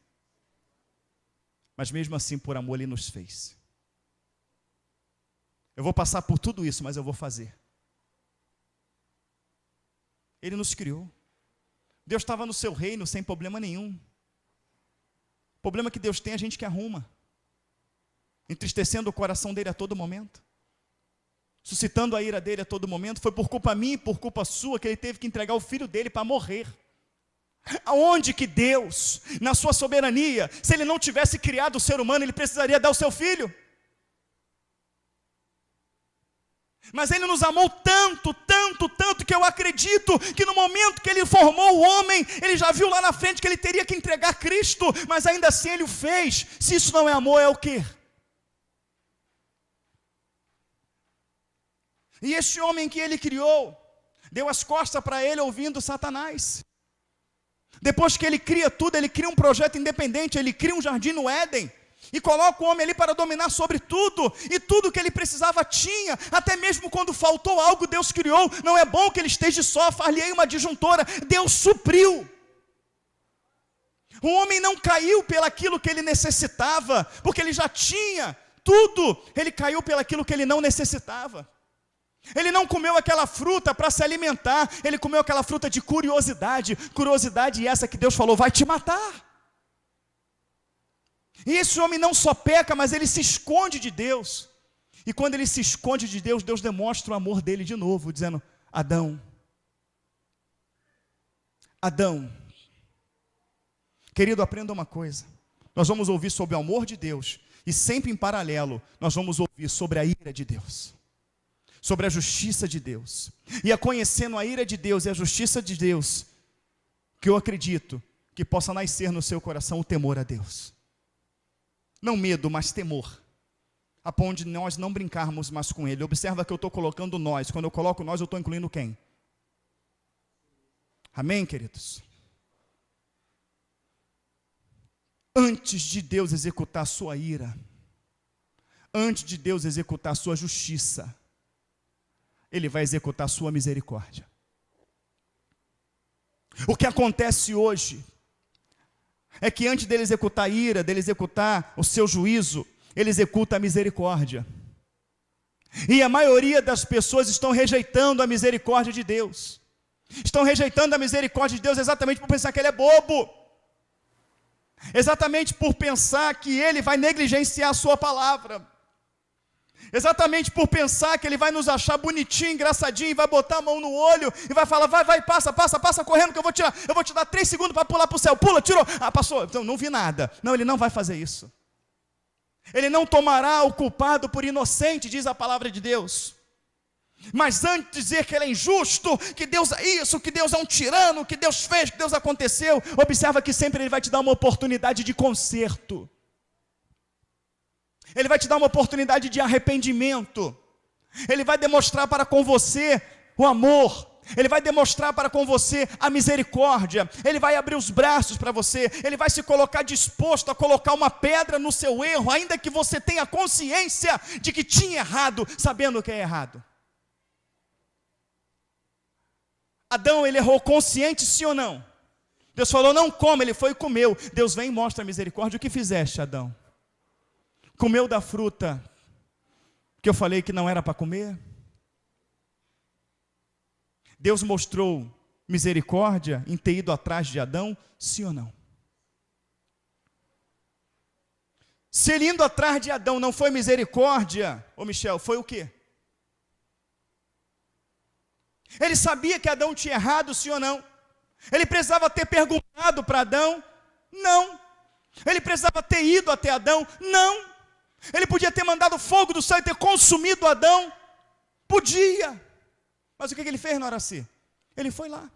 Mas mesmo assim, por amor, Ele nos fez. Eu vou passar por tudo isso, mas eu vou fazer. Ele nos criou. Deus estava no seu reino sem problema nenhum. O problema que Deus tem, a gente que arruma. Entristecendo o coração dele a todo momento, suscitando a ira dele a todo momento. Foi por culpa minha e por culpa sua que ele teve que entregar o filho dele para morrer. Aonde que Deus, na sua soberania, se ele não tivesse criado o ser humano, ele precisaria dar o seu filho? Mas ele nos amou tanto, tanto, tanto, que eu acredito que no momento que ele formou o homem, ele já viu lá na frente que ele teria que entregar Cristo, mas ainda assim ele o fez. Se isso não é amor, é o quê? E este homem que ele criou, deu as costas para ele ouvindo Satanás. Depois que ele cria tudo, ele cria um projeto independente, ele cria um jardim no Éden, e coloca o homem ali para dominar sobre tudo, e tudo que ele precisava tinha, até mesmo quando faltou algo, Deus criou. Não é bom que ele esteja só, far-lhe-ei uma disjuntora, Deus supriu. O homem não caiu pelaquilo que ele necessitava, porque ele já tinha tudo, ele caiu pelaquilo que ele não necessitava. Ele não comeu aquela fruta para se alimentar, ele comeu aquela fruta de curiosidade, curiosidade essa que Deus falou, vai te matar. E esse homem não só peca, mas ele se esconde de Deus, e quando ele se esconde de Deus, Deus demonstra o amor dele de novo, dizendo, Adão, Adão, querido, aprenda uma coisa, nós vamos ouvir sobre o amor de Deus, e sempre em paralelo, nós vamos ouvir sobre a ira de Deus, sobre a justiça de Deus, e é conhecendo a ira de Deus e a justiça de Deus, que eu acredito que possa nascer no seu coração o temor a Deus, não medo, mas temor, a ponto de nós não brincarmos mais com Ele. Observa que eu estou colocando nós, quando eu coloco nós, eu estou incluindo quem? Amém, queridos? Antes de Deus executar a sua ira, antes de Deus executar a sua justiça, Ele vai executar a sua misericórdia. O que acontece hoje é que antes dele executar a ira, dele executar o seu juízo, ele executa a misericórdia. E a maioria das pessoas estão rejeitando a misericórdia de Deus. Estão rejeitando a misericórdia de Deus exatamente por pensar que Ele é bobo. Exatamente por pensar que Ele vai negligenciar a sua palavra. Exatamente por pensar que ele vai nos achar bonitinho, engraçadinho, e vai botar a mão no olho, e vai falar, vai, passa correndo que eu vou te dar 3 segundos para pular para o céu, pula, tirou, passou, então não vi nada. Não, ele não vai fazer isso. Ele não tomará o culpado por inocente, diz a palavra de Deus. Mas antes de dizer que ele é injusto, que Deus é isso, que Deus é um tirano, que Deus fez, que Deus aconteceu, observa que sempre ele vai te dar uma oportunidade de conserto. Ele vai te dar uma oportunidade de arrependimento. Ele vai demonstrar para com você o amor. Ele vai demonstrar para com você a misericórdia. Ele vai abrir os braços para você. Ele vai se colocar disposto a colocar uma pedra no seu erro, ainda que você tenha consciência de que tinha errado, sabendo que é errado. Adão, ele errou consciente, sim ou não? Deus falou, não coma, ele foi e comeu. Deus vem e mostra a misericórdia. O que fizeste, Adão? Comeu da fruta que eu falei que não era para comer? Deus mostrou misericórdia em ter ido atrás de Adão, sim ou não? Se ele indo atrás de Adão não foi misericórdia, ô Michel, foi o quê? Ele sabia que Adão tinha errado, sim ou não? Ele precisava ter perguntado para Adão? Não. Ele precisava ter ido até Adão? Não. Ele podia ter mandado fogo do céu e ter consumido Adão? Podia. Mas o que ele fez na hora C? Ele foi lá.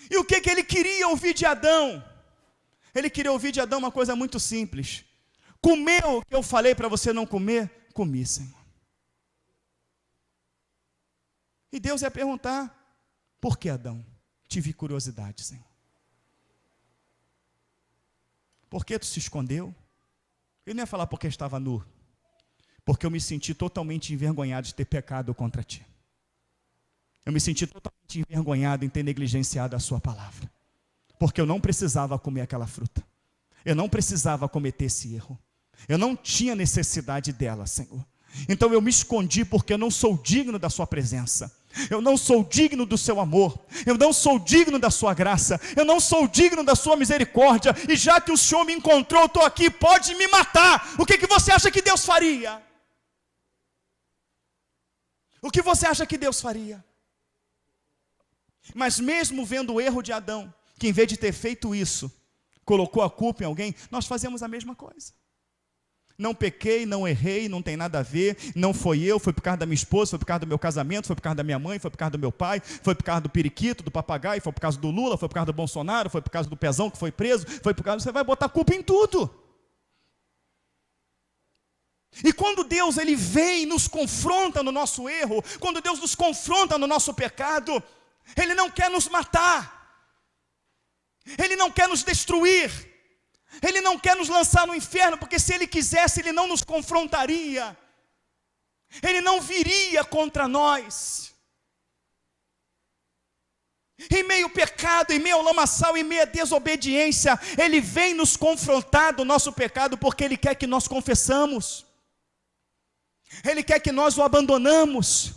E o que ele queria ouvir de Adão? Ele queria ouvir de Adão uma coisa muito simples. Comeu o que eu falei para você não comer? Comi, Senhor. E Deus ia perguntar, por que, Adão? Tive curiosidade, Senhor. Por que tu se escondeu? Ele não ia falar porque estava nu. Porque eu me senti totalmente envergonhado de ter pecado contra ti. Eu me senti totalmente envergonhado em ter negligenciado a sua palavra. Porque eu não precisava comer aquela fruta. Eu não precisava cometer esse erro. Eu não tinha necessidade dela, Senhor. Então eu me escondi porque eu não sou digno da sua presença. Eu não sou digno do seu amor. Eu não sou digno da sua graça. Eu não sou digno da sua misericórdia. E já que o Senhor me encontrou, eu estou aqui, pode me matar. O que você acha que Deus faria? O que você acha que Deus faria? Mas mesmo vendo o erro de Adão, que em vez de ter feito isso, colocou a culpa em alguém, nós fazemos a mesma coisa. Não pequei, não errei, não tem nada a ver, não foi eu, foi por causa da minha esposa, foi por causa do meu casamento, foi por causa da minha mãe, foi por causa do meu pai, foi por causa do periquito, do papagaio, foi por causa do Lula, foi por causa do Bolsonaro, foi por causa do Pezão que foi preso, foi por causa, você vai botar culpa em tudo. E quando Deus ele vem e nos confronta no nosso erro, quando Deus nos confronta no nosso pecado, Ele não quer nos matar, Ele não quer nos destruir, Ele não quer nos lançar no inferno, porque se Ele quisesse, Ele não nos confrontaria, Ele não viria contra nós. Em meio ao pecado, em meio ao lamaçal, em meio à desobediência, Ele vem nos confrontar do nosso pecado, porque Ele quer que nós confessamos, Ele quer que nós o abandonamos.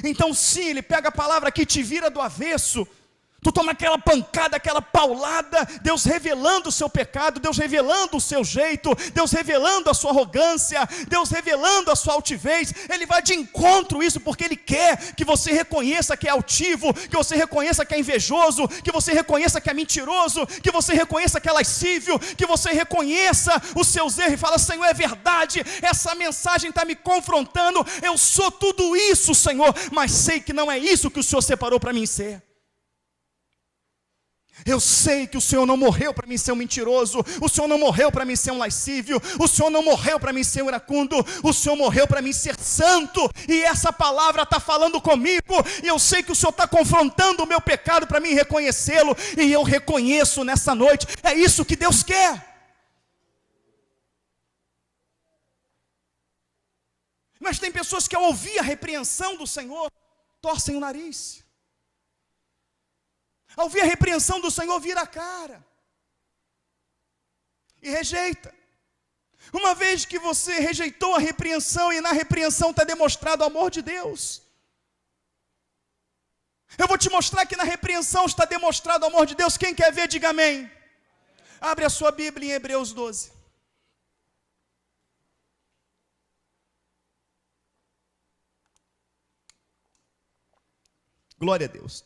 Então sim, Ele pega a palavra que te vira do avesso. Tu toma aquela pancada, aquela paulada, Deus revelando o seu pecado, Deus revelando o seu jeito, Deus revelando a sua arrogância, Deus revelando a sua altivez. Ele vai de encontro a isso, porque Ele quer que você reconheça que é altivo, que você reconheça que é invejoso, que você reconheça que é mentiroso, que você reconheça que é lascívio, que você reconheça os seus erros e fala, Senhor, é verdade, essa mensagem está me confrontando, eu sou tudo isso, Senhor, mas sei que não é isso que o Senhor separou para mim ser. Eu sei que o Senhor não morreu para mim ser um mentiroso, o Senhor não morreu para mim ser um lascívio, o Senhor não morreu para mim ser um iracundo, o Senhor morreu para mim ser santo, e essa palavra está falando comigo, e eu sei que o Senhor está confrontando o meu pecado para mim reconhecê-lo, e eu reconheço nessa noite. É isso que Deus quer. Mas tem pessoas que ao ouvir a repreensão do Senhor, torcem o nariz. Ao ouvir a repreensão do Senhor, vira a cara e rejeita. Uma vez que você rejeitou a repreensão, e na repreensão está demonstrado o amor de Deus, eu vou te mostrar que na repreensão está demonstrado o amor de Deus. Quem quer ver, diga amém. Abre a sua Bíblia em 12 Hebreus. 12 Hebreus Glória a Deus.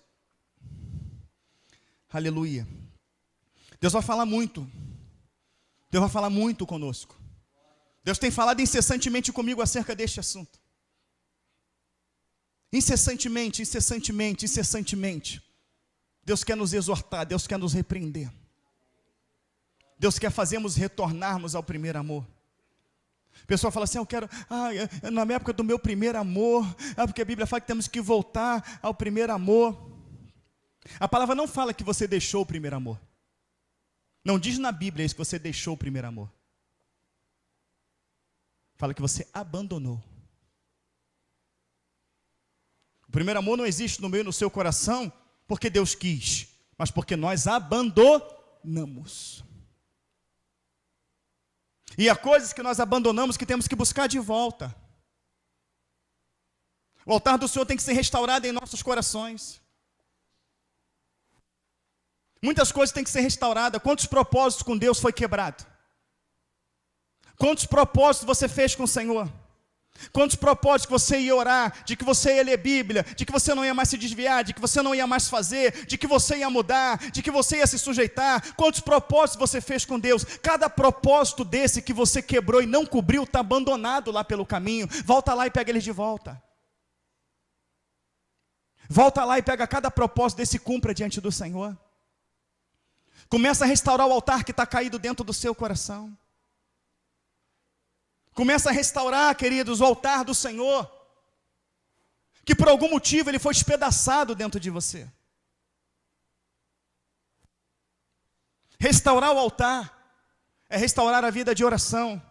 Aleluia. Deus vai falar muito. Deus vai falar muito conosco. Deus tem falado incessantemente comigo acerca deste assunto. Incessantemente, incessantemente, incessantemente. Deus quer nos exortar, Deus quer nos repreender. Deus quer fazermos retornarmos ao primeiro amor. A pessoa fala assim, eu quero, na época do meu primeiro amor, porque a Bíblia fala que temos que voltar ao primeiro amor. A palavra não fala que você deixou o primeiro amor. Não diz na Bíblia isso, que você deixou o primeiro amor. Fala que você abandonou. O primeiro amor não existe no meio do seu coração porque Deus quis, mas porque nós abandonamos. E há coisas que nós abandonamos que temos que buscar de volta. O altar do Senhor tem que ser restaurado em nossos corações. Muitas coisas têm que ser restauradas. Quantos propósitos com Deus foi quebrado? Quantos propósitos você fez com o Senhor? Quantos propósitos que você ia orar, de que você ia ler Bíblia, de que você não ia mais se desviar, de que você não ia mais fazer, de que você ia mudar, de que você ia se sujeitar? Quantos propósitos você fez com Deus? Cada propósito desse que você quebrou e não cobriu, está abandonado lá pelo caminho. Volta lá e pega eles de volta. Volta lá e pega cada propósito desse e cumpra diante do Senhor. Começa a restaurar o altar que está caído dentro do seu coração. Começa a restaurar, queridos, o altar do Senhor, que por algum motivo ele foi despedaçado dentro de você. Restaurar o altar é restaurar a vida de oração,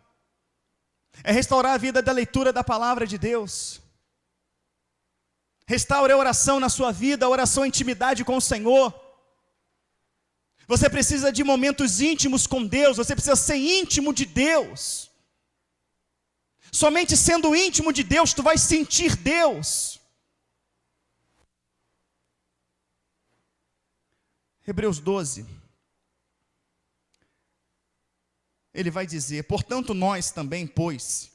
é restaurar a vida da leitura da palavra de Deus. Restaure a oração na sua vida, a oração em intimidade com o Senhor. Você precisa de momentos íntimos com Deus, você precisa ser íntimo de Deus. Somente sendo íntimo de Deus, tu vai sentir Deus. Hebreus 12. Ele vai dizer, portanto nós também, pois,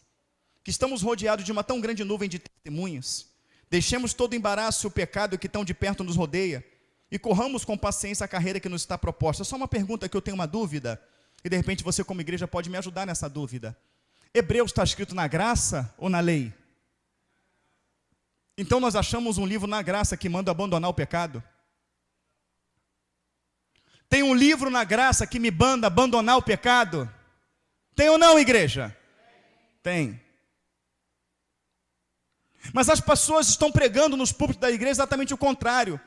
que estamos rodeados de uma tão grande nuvem de testemunhas, deixemos todo o embaraço e o pecado que tão de perto nos rodeia, e corramos com paciência a carreira que nos está proposta. Só uma pergunta que eu tenho uma dúvida, e de repente você como igreja pode me ajudar nessa dúvida. Hebreus está escrito na graça ou na lei? Então nós achamos um livro na graça que manda abandonar o pecado? Tem um livro na graça que me manda abandonar o pecado? Tem ou não, igreja? Tem. Mas as pessoas estão pregando nos púlpitos da igreja exatamente o contrário,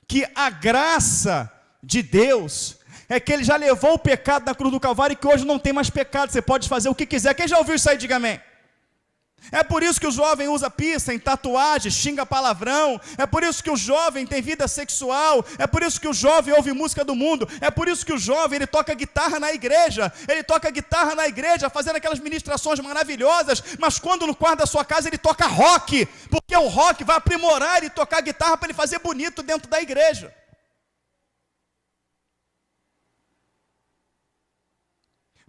que a graça de Deus é que ele já levou o pecado na cruz do Calvário e que hoje não tem mais pecado, você pode fazer o que quiser. Quem já ouviu isso aí, diga amém. É por isso que o jovem usa piercing, tatuagem, xinga palavrão. É por isso que o jovem tem vida sexual. É por isso que o jovem ouve música do mundo. É por isso que o jovem, ele toca guitarra na igreja. Ele toca guitarra na igreja, fazendo aquelas ministrações maravilhosas. Mas quando no quarto da sua casa ele toca rock, porque o rock vai aprimorar ele tocar guitarra para ele fazer bonito dentro da igreja.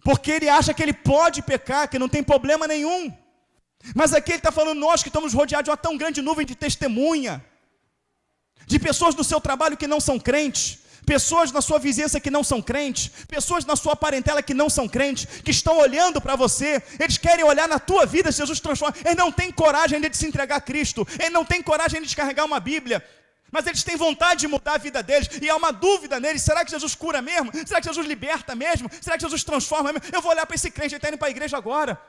Porque ele acha que ele pode pecar, que não tem problema nenhum. Mas aqui ele está falando, nós que estamos rodeados de uma tão grande nuvem de testemunha, de pessoas no seu trabalho que não são crentes, pessoas na sua vizinhança que não são crentes, pessoas na sua parentela que não são crentes, que estão olhando para você, eles querem olhar na tua vida, Jesus transforma, eles não têm coragem ainda de se entregar a Cristo, eles não têm coragem ainda de carregar uma Bíblia, mas eles têm vontade de mudar a vida deles, e há uma dúvida neles, será que Jesus cura mesmo? Será que Jesus liberta mesmo? Será que Jesus transforma mesmo? Eu vou olhar para esse crente, ele está indo para a igreja agora,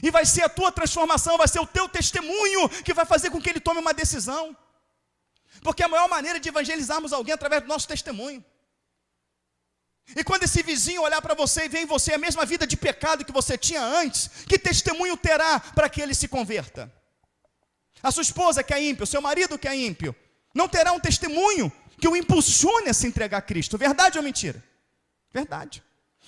e vai ser a tua transformação, vai ser o teu testemunho, que vai fazer com que ele tome uma decisão, porque a maior maneira de evangelizarmos alguém é através do nosso testemunho. E quando esse vizinho olhar para você e ver em você a mesma vida de pecado que você tinha antes, que testemunho terá para que ele se converta? A sua esposa que é ímpio, o seu marido que é ímpio, não terá um testemunho que o impulsione a se entregar a Cristo. Verdade ou mentira? Verdade.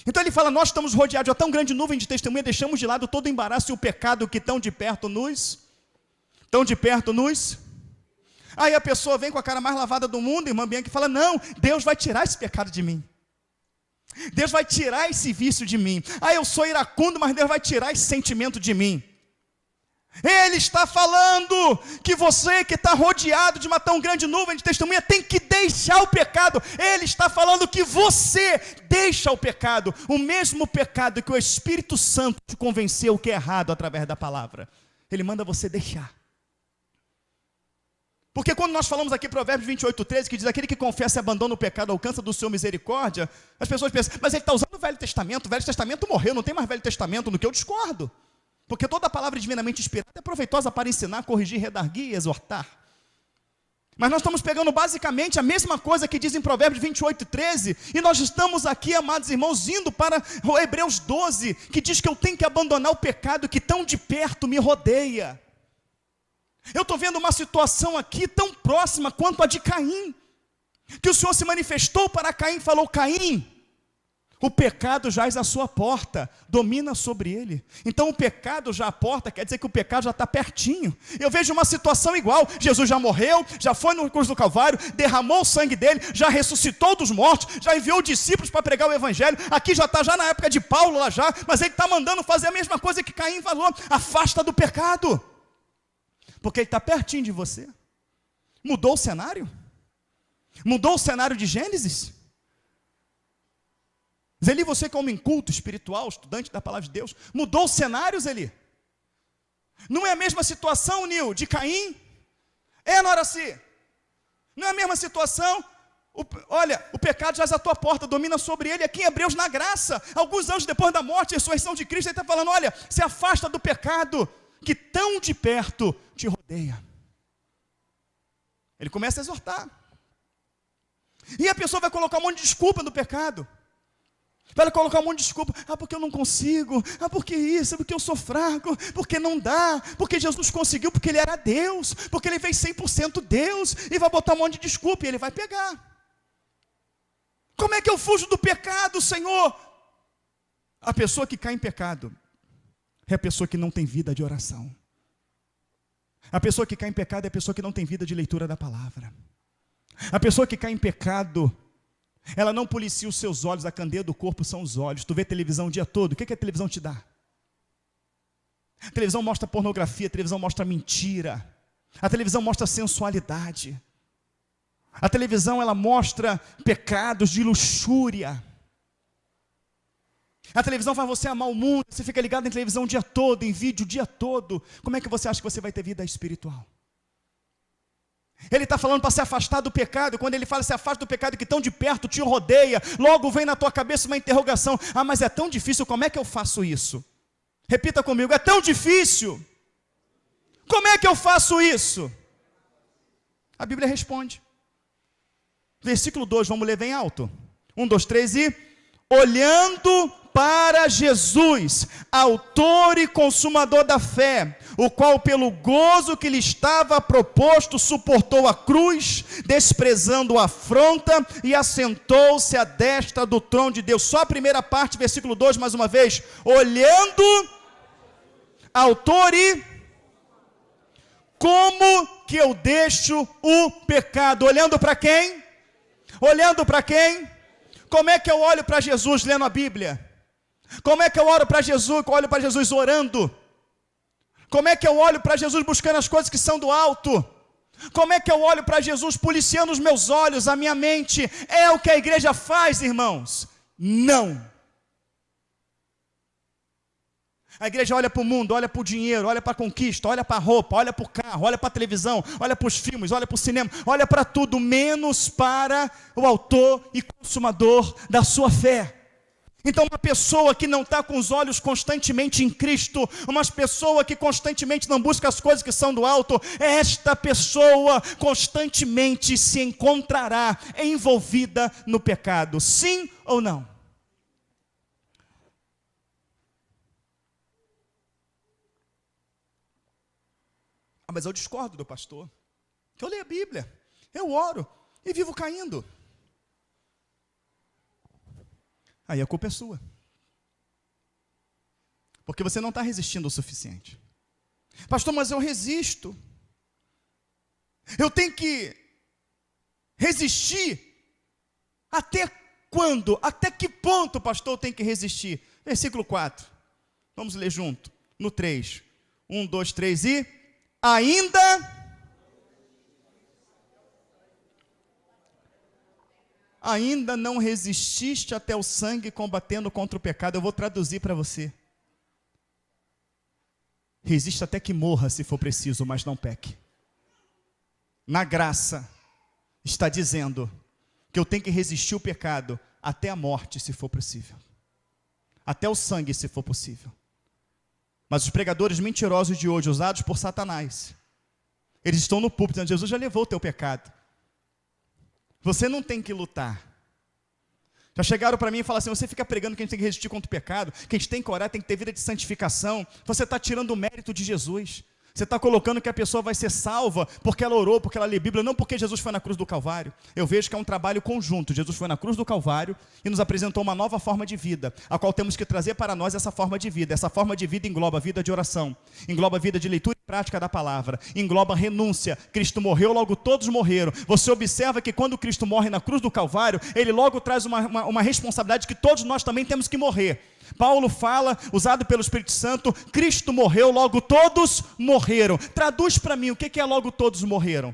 Então ele fala, nós estamos rodeados de uma tão grande nuvem de testemunha, deixamos de lado todo o embaraço e o pecado que tão de perto nos... Aí a pessoa vem com a cara mais lavada do mundo, irmã Bianca, e fala, não, Deus vai tirar esse pecado de mim. Deus vai tirar esse vício de mim. Eu sou iracundo, mas Deus vai tirar esse sentimento de mim. Ele está falando que você que está rodeado de uma tão grande nuvem de testemunha tem que deixar o pecado. Ele está falando que você deixa o pecado, o mesmo pecado que o Espírito Santo te convenceu que é errado através da palavra. Ele manda você deixar. Porque quando nós falamos aqui Provérbios 28:13, que diz: aquele que confessa e abandona o pecado alcança do Senhor misericórdia, as pessoas pensam, mas ele está usando o Velho Testamento morreu, não tem mais Velho Testamento, no que eu discordo. Porque toda a palavra divinamente inspirada é proveitosa para ensinar, corrigir, redarguir e exortar. Mas nós estamos pegando basicamente a mesma coisa que diz em Provérbios 28:13, e nós estamos aqui, amados irmãos, indo para Hebreus 12, que diz que eu tenho que abandonar o pecado que tão de perto me rodeia. Eu estou vendo uma situação aqui tão próxima quanto a de Caim, que o Senhor se manifestou para Caim e falou: Caim, o pecado jaz à sua porta, domina sobre ele. Então o pecado já à porta, quer dizer que o pecado já está pertinho. Eu vejo uma situação igual. Jesus já morreu, já foi no cruz do Calvário, derramou o sangue dele, já ressuscitou dos mortos, já enviou discípulos para pregar o evangelho. Aqui já está, já na época de Paulo lá já, mas ele está mandando fazer a mesma coisa que Caim falou: afasta do pecado, porque ele está pertinho de você. Mudou o cenário? Mudou o cenário de Gênesis? Zeli, você que é homem culto, espiritual, estudante da palavra de Deus, mudou o cenário, Zeli? Não é a mesma situação, Nil, de Caim? Noraci? Não é a mesma situação? Olha, o pecado jaz à tua porta, domina sobre ele. Aqui em Hebreus, na graça, alguns anos depois da morte e ressurreição de Cristo, ele está falando: olha, se afasta do pecado que tão de perto te rodeia. Ele começa a exortar. E a pessoa vai colocar um monte de desculpa no pecado. Vai colocar um monte de desculpa: porque eu não consigo, porque isso, porque eu sou fraco, porque não dá, porque Jesus conseguiu, porque ele era Deus, porque ele fez 100% Deus, e vai botar um monte de desculpa, e ele vai pegar. Como é que eu fujo do pecado, Senhor? A pessoa que cai em pecado é a pessoa que não tem vida de oração. A pessoa que cai em pecado é a pessoa que não tem vida de leitura da palavra. A pessoa que cai em pecado, ela não policia os seus olhos. A candeia do corpo são os olhos. Tu vê televisão o dia todo, o que a televisão te dá? A televisão mostra pornografia, a televisão mostra mentira, a televisão mostra sensualidade, a televisão ela mostra pecados de luxúria. A televisão faz você amar o mundo, você fica ligado em televisão o dia todo, em vídeo o dia todo. Como é que você acha que você vai ter vida espiritual? Ele está falando para se afastar do pecado. Quando ele fala se afasta do pecado que tão de perto te rodeia, logo vem na tua cabeça uma interrogação: mas é tão difícil, como é que eu faço isso? Repita comigo: é tão difícil. Como é que eu faço isso? A Bíblia responde. Versículo 2, vamos ler bem alto. 1, 2, 3 e... olhando para Jesus, autor e consumador da fé, o qual pelo gozo que lhe estava proposto, suportou a cruz, desprezando a afronta, e assentou-se à destra do trono de Deus. Só a primeira parte, versículo 2, mais uma vez. Olhando, autor e... como que eu deixo o pecado? Olhando para quem? Olhando para quem? Como é que eu olho para Jesus lendo a Bíblia? Como é que eu olho para Jesus? Eu olho para Jesus orando. Como é que eu olho para Jesus buscando as coisas que são do alto? Como é que eu olho para Jesus policiando os meus olhos, a minha mente? É o que a igreja faz, irmãos? Não. A igreja olha para o mundo, olha para o dinheiro, olha para a conquista, olha para a roupa, olha para o carro, olha para a televisão, olha para os filmes, olha para o cinema, olha para tudo, menos para o autor e consumador da sua fé. Então uma pessoa que não está com os olhos constantemente em Cristo, uma pessoa que constantemente não busca as coisas que são do alto, esta pessoa constantemente se encontrará envolvida no pecado. Sim ou não? Mas eu discordo do pastor. Eu leio a Bíblia, eu oro e vivo caindo. Aí a culpa é sua. Porque você não está resistindo o suficiente. Pastor, mas eu resisto. Eu tenho que resistir. Até quando? Até que ponto, pastor, eu tenho que resistir? Versículo 4. Vamos ler junto. No 3. 1, 2, 3 e... Ainda não resististe até o sangue combatendo contra o pecado. Eu vou traduzir para você. Resista até que morra, se for preciso, mas não peque. Na graça, está dizendo que eu tenho que resistir o pecado até a morte, se for possível. Até o sangue, se for possível. Mas os pregadores mentirosos de hoje, usados por Satanás, eles estão no púlpito dizendo: Jesus já levou o teu pecado. Você não tem que lutar. Já chegaram para mim e falaram assim: você fica pregando que a gente tem que resistir contra o pecado, que a gente tem que orar, tem que ter vida de santificação. Você está tirando o mérito de Jesus. Você está colocando que a pessoa vai ser salva porque ela orou, porque ela lê Bíblia, não porque Jesus foi na cruz do Calvário. Eu vejo que é um trabalho conjunto. Jesus foi na cruz do Calvário e nos apresentou uma nova forma de vida, a qual temos que trazer para nós essa forma de vida. Essa forma de vida engloba a vida de oração, engloba a vida de leitura e prática da palavra, engloba a renúncia. Cristo morreu, logo todos morreram. Você observa que quando Cristo morre na cruz do Calvário, ele logo traz uma responsabilidade que todos nós também temos que morrer. Paulo fala, usado pelo Espírito Santo: Cristo morreu, logo todos morreram. Traduz para mim, o que é logo todos morreram?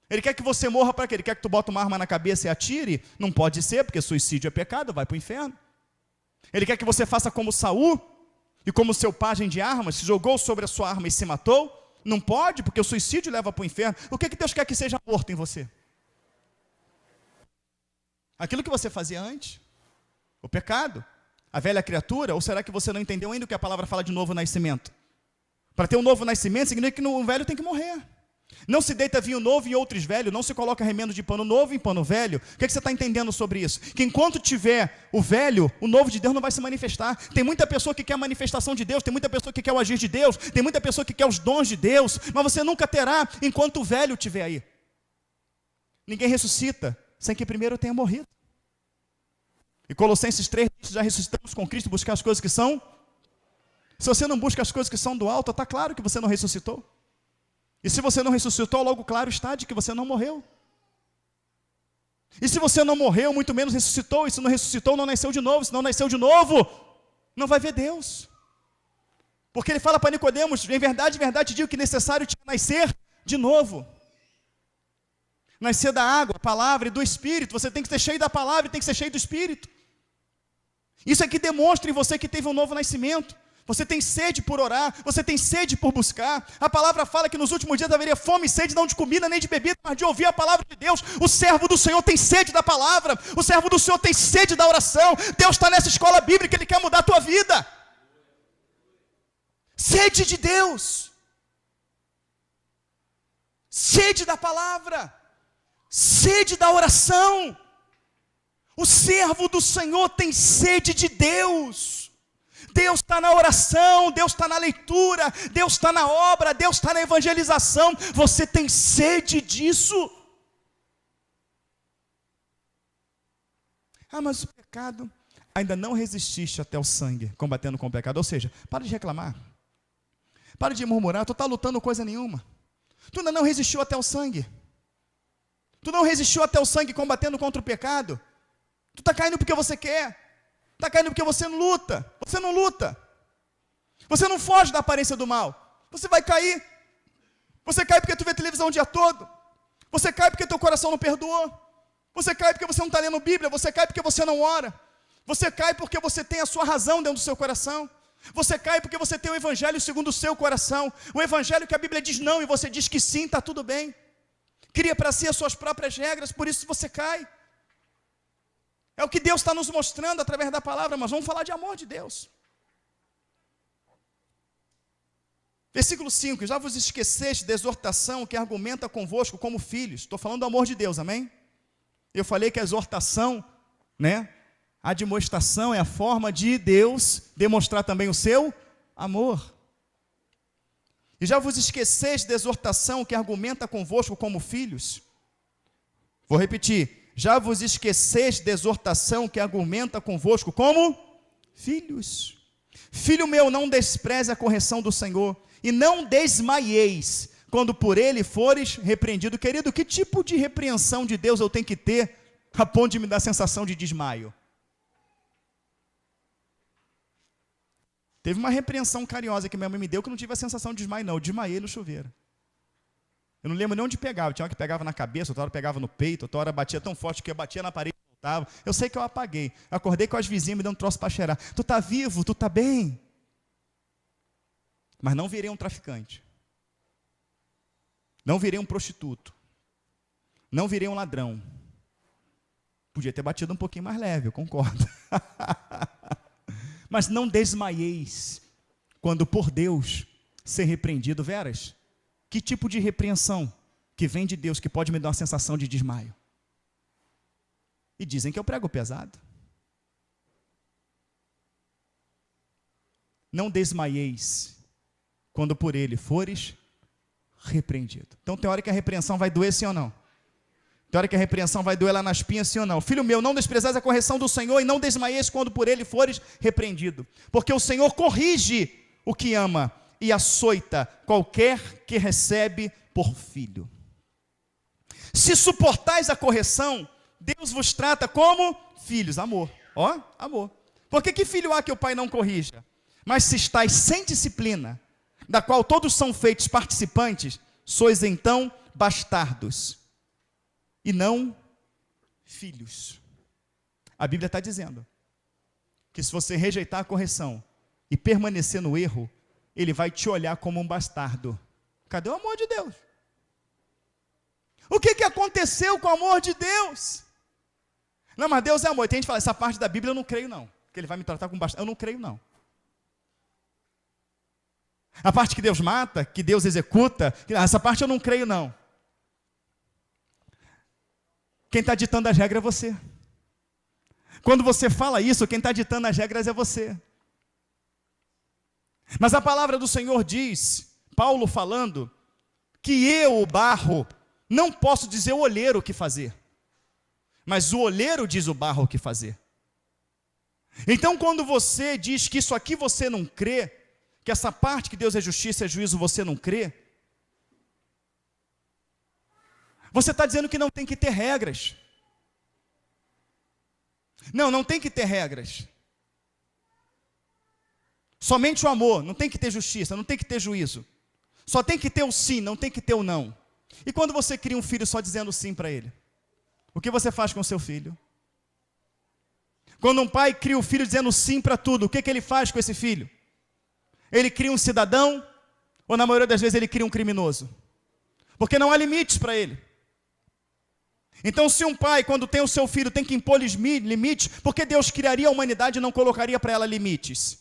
Ele quer que você morra para quê? Ele quer que tu bote uma arma na cabeça e atire? Não pode ser, porque suicídio é pecado, vai para o inferno. Ele quer que você faça como Saul, e como seu pajem de armas, se jogou sobre a sua arma e se matou? Não pode, porque o suicídio leva para o inferno. O que Deus quer que seja morto em você? Aquilo que você fazia antes, o pecado. A velha criatura, ou será que você não entendeu ainda o que a palavra fala de novo nascimento? Para ter um novo nascimento, significa que o velho tem que morrer. Não se deita vinho novo em outros velhos, não se coloca remendo de pano novo em pano velho. O que você está entendendo sobre isso? Que enquanto tiver o velho, o novo de Deus não vai se manifestar. Tem muita pessoa que quer a manifestação de Deus, tem muita pessoa que quer o agir de Deus, tem muita pessoa que quer os dons de Deus, mas você nunca terá enquanto o velho estiver aí. Ninguém ressuscita sem que primeiro tenha morrido. E Colossenses 3 diz: já ressuscitamos com Cristo, buscar as coisas que são. Se você não busca as coisas que são do alto, está claro que você não ressuscitou. E se você não ressuscitou, logo claro está de que você não morreu. E se você não morreu, muito menos ressuscitou. E se não ressuscitou, não nasceu de novo. Se não nasceu de novo, não vai ver Deus. Porque ele fala para Nicodemos: em verdade, digo que é necessário te nascer de novo. Nascer da água, a palavra e do Espírito. Você tem que ser cheio da palavra e tem que ser cheio do Espírito. Isso é que demonstra em você que teve um novo nascimento. Você tem sede por orar, você tem sede por buscar. A palavra fala que nos últimos dias haveria fome e sede, não de comida nem de bebida, mas de ouvir a palavra de Deus. O servo do Senhor tem sede da palavra, o servo do Senhor tem sede da oração. Deus está nessa escola bíblica, Ele quer mudar a tua vida. Sede de Deus, sede da palavra, sede da oração. O servo do Senhor tem sede de Deus. Deus está na oração, Deus está na leitura, Deus está na obra, Deus está na evangelização. Você tem sede disso? Ah, mas o pecado, ainda não resististe até o sangue, combatendo com o pecado. Ou seja, para de reclamar, para de murmurar, tu está lutando coisa nenhuma. Tu ainda não resistiu até o sangue. Tu não resistiu até o sangue combatendo contra o pecado. Tu está caindo porque você quer. Está caindo porque você não luta. Você não luta. Você não foge da aparência do mal. Você vai cair. Você cai porque tu vê televisão o dia todo. Você cai porque teu coração não perdoou. Você cai porque você não está lendo Bíblia. Você cai porque você não ora. Você cai porque você tem a sua razão dentro do seu coração. Você cai porque você tem o evangelho segundo o seu coração. O evangelho que a Bíblia diz não e você diz que sim, está tudo bem. Cria para si as suas próprias regras, por isso você cai. É o que Deus está nos mostrando através da palavra, mas vamos falar de amor de Deus. Versículo 5: já vos esqueceste da exortação que argumenta convosco como filhos. Estou falando do amor de Deus, amém? Eu falei que a exortação, a demonstração é a forma de Deus demonstrar também o seu amor. E já vos esqueceste da exortação que argumenta convosco como filhos. Vou repetir. Já vos esqueceste da exortação que argumenta convosco como filhos. Filho meu, não despreze a correção do Senhor, e não desmaieis, quando por ele fores repreendido. Querido, que tipo de repreensão de Deus eu tenho que ter, a ponto de me dar sensação de desmaio? Teve uma repreensão carinhosa que minha mãe me deu, que eu não tive a sensação de desmaio, não. Eu desmaiei no chuveiro. Eu não lembro nem onde pegava. Tinha hora que pegava na cabeça, outra hora pegava no peito, outra hora batia tão forte que eu batia na parede e voltava. Eu sei que eu apaguei. Eu acordei com as vizinhas me dando um troço para cheirar. Tu tá vivo? Tu tá bem? Mas não virei um traficante. Não virei um prostituto. Não virei um ladrão. Podia ter batido um pouquinho mais leve, eu concordo. Mas não desmaieis quando por Deus ser repreendido. Veras, que tipo de repreensão que vem de Deus que pode me dar uma sensação de desmaio? E dizem que eu prego pesado. Não desmaieis quando por ele fores repreendido. Então tem hora que a repreensão vai doer, sim ou não? Tem hora que a repreensão vai doer lá na espinha, sim ou não? Filho meu, não desprezais a correção do Senhor e não desmaieis quando por ele fores repreendido. Porque o Senhor corrige o que ama e açoita qualquer que recebe por filho. Se suportais a correção, Deus vos trata como filhos. Amor. Ó, amor. Porque que filho há que o pai não corrija? Mas se estáis sem disciplina, da qual todos são feitos participantes, sois então bastardos e não filhos. A Bíblia está dizendo que se você rejeitar a correção e permanecer no erro, ele vai te olhar como um bastardo. Cadê o amor de Deus? O que aconteceu com o amor de Deus? Não, mas Deus é amor. Tem gente que fala, essa parte da Bíblia eu não creio não, que ele vai me tratar como bastardo. Eu não creio não. A parte que Deus mata, que Deus executa, essa parte eu não creio não. Quem está ditando as regras é você. Quando você fala isso, quem está ditando as regras é você. Mas a palavra do Senhor diz, Paulo falando, que eu, o barro, não posso dizer o olheiro o que fazer. Mas o olheiro diz o barro o que fazer. Então quando você diz que isso aqui você não crê, que essa parte que Deus é justiça e é juízo você não crê, você está dizendo que não tem que ter regras. Não tem que ter regras. Somente o amor, não tem que ter justiça, não tem que ter juízo. Só tem que ter o sim, não tem que ter o não. E quando você cria um filho só dizendo sim para ele? O que você faz com o seu filho? Quando um pai cria o filho dizendo sim para tudo, o que ele faz com esse filho? Ele cria um cidadão, ou na maioria das vezes ele cria um criminoso? Porque não há limites para ele. Então se um pai, quando tem o seu filho, tem que impor limites, porque Deus criaria a humanidade e não colocaria para ela limites?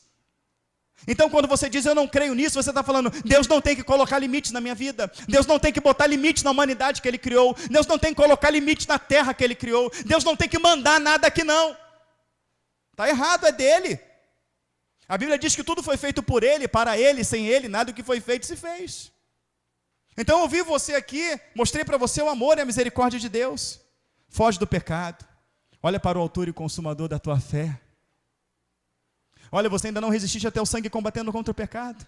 Então quando você diz eu não creio nisso, você está falando, Deus não tem que colocar limites na minha vida, Deus não tem que botar limites na humanidade que Ele criou, Deus não tem que colocar limites na terra que Ele criou, Deus não tem que mandar nada aqui não. Está errado, é dele. A Bíblia diz que tudo foi feito por Ele, para Ele, sem Ele, nada do que foi feito se fez. Então eu ouvi você aqui, mostrei para você o amor e a misericórdia de Deus. Foge do pecado, olha para o autor e consumador da tua fé. Olha, você ainda não resististe até o sangue combatendo contra o pecado.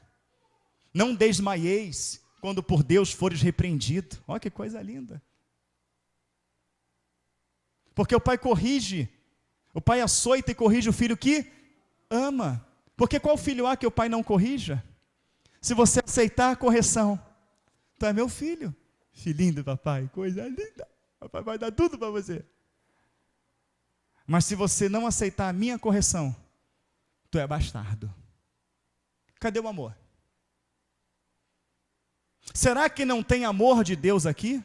Não desmaieis quando por Deus fores repreendido. Olha que coisa linda. Porque o pai corrige, o pai açoita e corrige o filho que ama. Porque qual filho há que o pai não corrija? Se você aceitar a correção, tu é meu filho. Filhinho do papai, coisa linda. Papai vai dar tudo para você. Mas se você não aceitar a minha correção, tu é bastardo. Cadê o amor? Será que não tem amor de Deus aqui?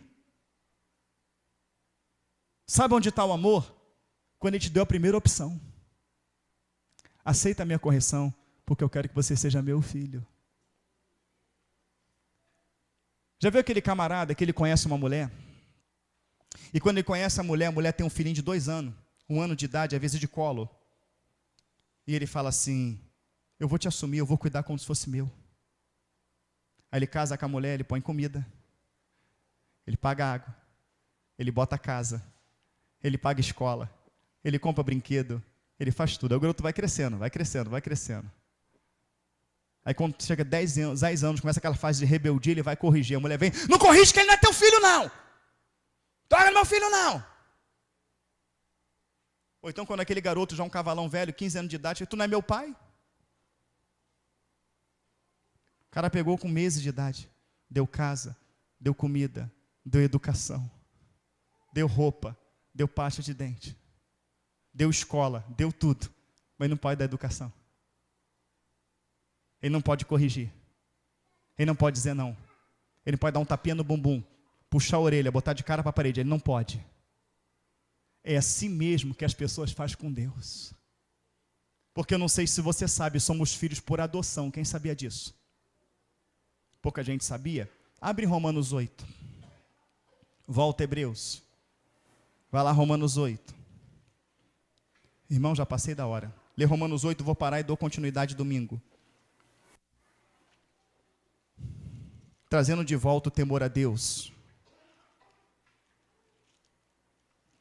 Sabe onde está o amor? Quando Ele te deu a primeira opção. Aceita a minha correção, porque eu quero que você seja meu filho. Já viu aquele camarada que ele conhece uma mulher? E quando ele conhece a mulher tem um filhinho de 2 anos, 1 ano de idade, às vezes de colo. E ele fala assim, eu vou te assumir, eu vou cuidar como se fosse meu. Aí ele casa com a mulher, ele põe comida, ele paga água, ele bota casa, ele paga escola, ele compra brinquedo, ele faz tudo. Aí o garoto vai crescendo, vai crescendo, vai crescendo. Aí quando chega 10 anos, começa aquela fase de rebeldia, ele vai corrigir. A mulher vem, não corrige que ele não é teu filho não. Toca meu filho não. Ou então quando aquele garoto já é um cavalão velho, 15 anos de idade, tu não é meu pai? O cara pegou com meses de idade, deu casa, deu comida, deu educação, deu roupa, deu pasta de dente, deu escola, deu tudo, mas não pode dar educação. Ele não pode corrigir, ele não pode dizer não, ele pode dar um tapinha no bumbum, puxar a orelha, botar de cara para a parede, ele não pode. É assim mesmo que as pessoas fazem com Deus. Porque eu não sei se você sabe, somos filhos por adoção. Quem sabia disso? Pouca gente sabia. Abre Romanos 8. Volta a Hebreus. Vai lá, Romanos 8. Irmão, já passei da hora. Lê Romanos 8, vou parar e dou continuidade domingo. Trazendo de volta o temor a Deus.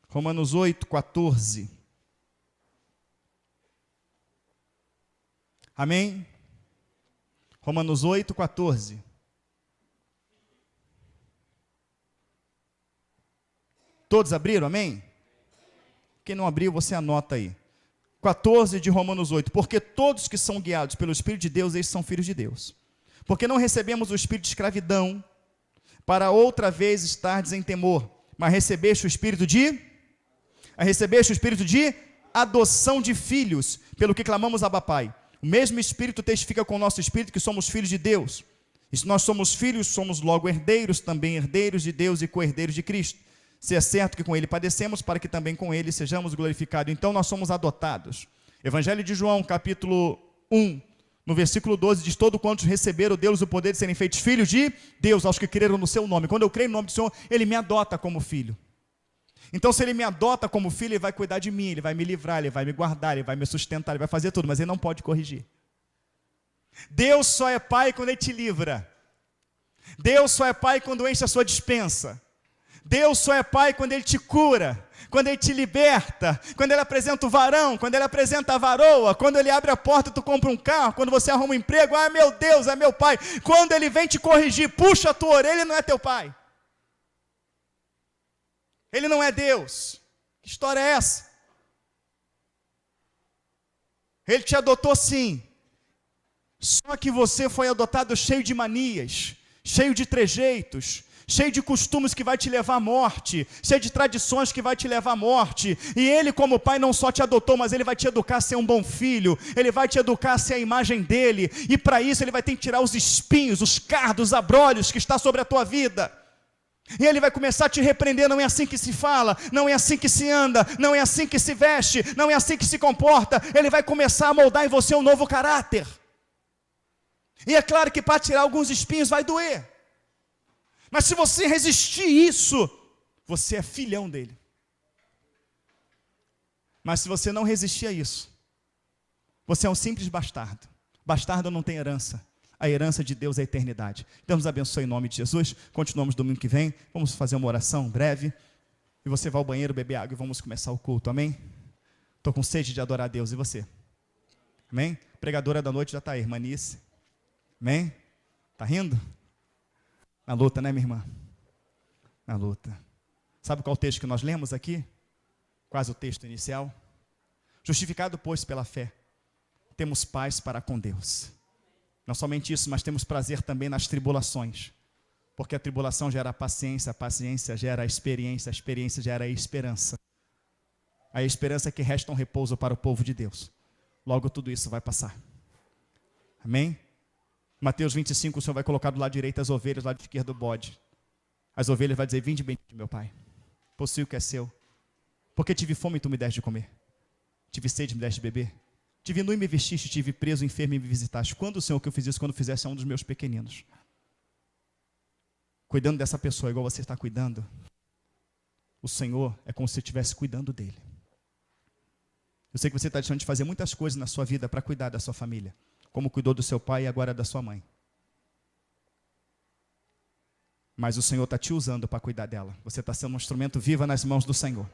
Romanos 8, 14. Amém? Romanos 8, 14. Todos abriram, amém? Quem não abriu, você anota aí. 14 de Romanos 8. Porque todos que são guiados pelo Espírito de Deus, eles são filhos de Deus. Porque não recebemos o espírito de escravidão, para outra vez estardes em temor, mas recebeste o espírito de adoção de filhos, pelo que clamamos Abba Pai. O mesmo Espírito testifica com o nosso Espírito que somos filhos de Deus. E se nós somos filhos, somos logo herdeiros, também herdeiros de Deus e co-herdeiros de Cristo. Se é certo que com Ele padecemos, para que também com Ele sejamos glorificados. Então nós somos adotados. Evangelho de João, capítulo 1, no versículo 12, diz: todo quantos receberam Deus o poder de serem feitos filhos de Deus, aos que creram no seu nome. Quando eu creio no nome do Senhor, Ele me adota como filho. Então, se Ele me adota como filho, Ele vai cuidar de mim, Ele vai me livrar, Ele vai me guardar, Ele vai me sustentar, Ele vai fazer tudo, mas Ele não pode corrigir. Deus só é pai quando Ele te livra. Deus só é pai quando enche a sua despensa. Deus só é pai quando Ele te cura, quando Ele te liberta, quando Ele apresenta o varão, quando Ele apresenta a varoa, quando Ele abre a porta e tu compra um carro, quando você arruma um emprego. Ah, meu Deus, é meu pai. Quando Ele vem te corrigir, puxa a tua orelha, Ele não é teu pai. Ele não é Deus. Que história é essa? Ele te adotou sim. Só que você foi adotado cheio de manias, cheio de trejeitos, cheio de costumes que vai te levar à morte, cheio de tradições que vai te levar à morte. E Ele, como pai, não só te adotou, mas Ele vai te educar a ser um bom filho. Ele vai te educar a ser a imagem dEle. E para isso Ele vai ter que tirar os espinhos, os cardos, os abrolhos que está sobre a tua vida. E Ele vai começar a te repreender. Não é assim que se fala, não é assim que se anda, não é assim que se veste, não é assim que se comporta. Ele vai começar a moldar em você um novo caráter. E é claro que para tirar alguns espinhos vai doer. Mas se você resistir isso, você é filhão dEle. Mas se você não resistir a isso, você é um simples bastardo. Bastardo não tem herança. A herança de Deus é a eternidade. Deus nos abençoe em nome de Jesus. Continuamos domingo que vem. Vamos fazer uma oração breve. E você vai ao banheiro beber água e vamos começar o culto. Amém? Estou com sede de adorar a Deus. E você? Amém? Pregadora da noite já está aí, irmã Nice. Amém? Está rindo? Na luta, né, minha irmã? Na luta. Sabe qual o texto que nós lemos aqui? Quase o texto inicial. Justificado, pois, pela fé, temos paz para com Deus. Não somente isso, mas temos prazer também nas tribulações. Porque a tribulação gera paciência, a paciência gera experiência, a experiência gera esperança. A esperança é que resta um repouso para o povo de Deus. Logo tudo isso vai passar. Amém? Mateus 25, o Senhor vai colocar do lado direito as ovelhas, do lado esquerdo o bode. As ovelhas vai dizer: vinde bendito meu Pai, possui o que é seu. Porque tive fome e tu me deste de comer. Tive sede e me deste de beber. Tive nu e me vestiste, tive preso, enfermo e me visitaste. Quando, Senhor, que eu fiz isso? Quando fizesse a um dos meus pequeninos. Cuidando dessa pessoa, igual você está cuidando, o Senhor é como se você estivesse cuidando dele. Eu sei que você está deixando de fazer muitas coisas na sua vida para cuidar da sua família, como cuidou do seu pai e agora da sua mãe. Mas o Senhor está te usando para cuidar dela. Você está sendo um instrumento vivo nas mãos do Senhor.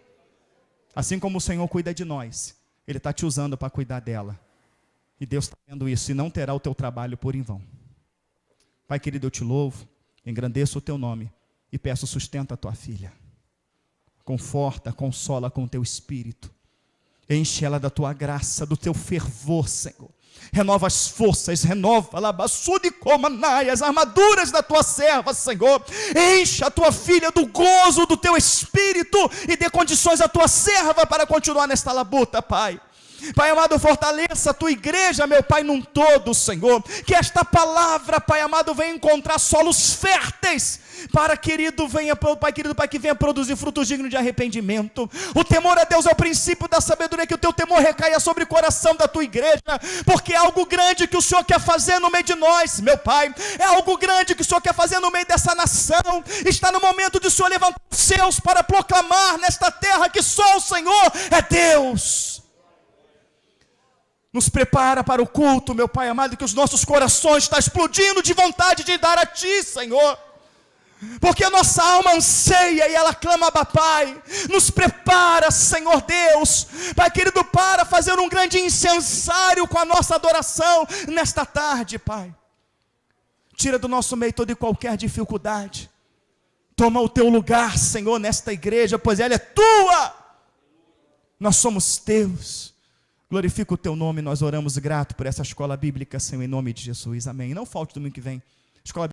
Assim como o Senhor cuida de nós, Ele está te usando para cuidar dela. E Deus está vendo isso, e não terá o teu trabalho por em vão. Pai querido, eu te louvo, engrandeço o teu nome, e peço sustento à tua filha. Conforta, consola com o teu espírito. Enche ela da tua graça, do teu fervor, Senhor. renova as forças, renova as armaduras da tua serva, Senhor. Encha a tua filha do gozo do teu espírito e dê condições à tua serva para continuar nesta labuta, Pai. Pai amado, fortaleça a tua igreja, meu Pai, num todo, Senhor. Que esta palavra, Pai amado, venha encontrar solos férteis para, querido, Pai, que venha produzir frutos dignos de arrependimento. O temor a Deus é o princípio da sabedoria, que o teu temor recaia sobre o coração da tua igreja, porque é algo grande que o Senhor quer fazer no meio de nós, meu Pai. É algo grande que o Senhor quer fazer no meio dessa nação. Está no momento de o Senhor levantar os céus para proclamar nesta terra que só o Senhor é Deus. Nos prepara para o culto, meu Pai amado, que os nossos corações estão explodindo de vontade de dar a Ti, Senhor. Porque a nossa alma anseia e ela clama, Pai. Nos prepara, Senhor Deus, Pai querido, para fazer um grande incensário com a nossa adoração nesta tarde, Pai. Tira do nosso meio toda e qualquer dificuldade. Toma o Teu lugar, Senhor, nesta igreja, pois ela é Tua. Nós somos Teus. Glorifica o Teu nome, nós oramos grato por essa escola bíblica, Senhor, em nome de Jesus, amém. Não falte domingo que vem. Escola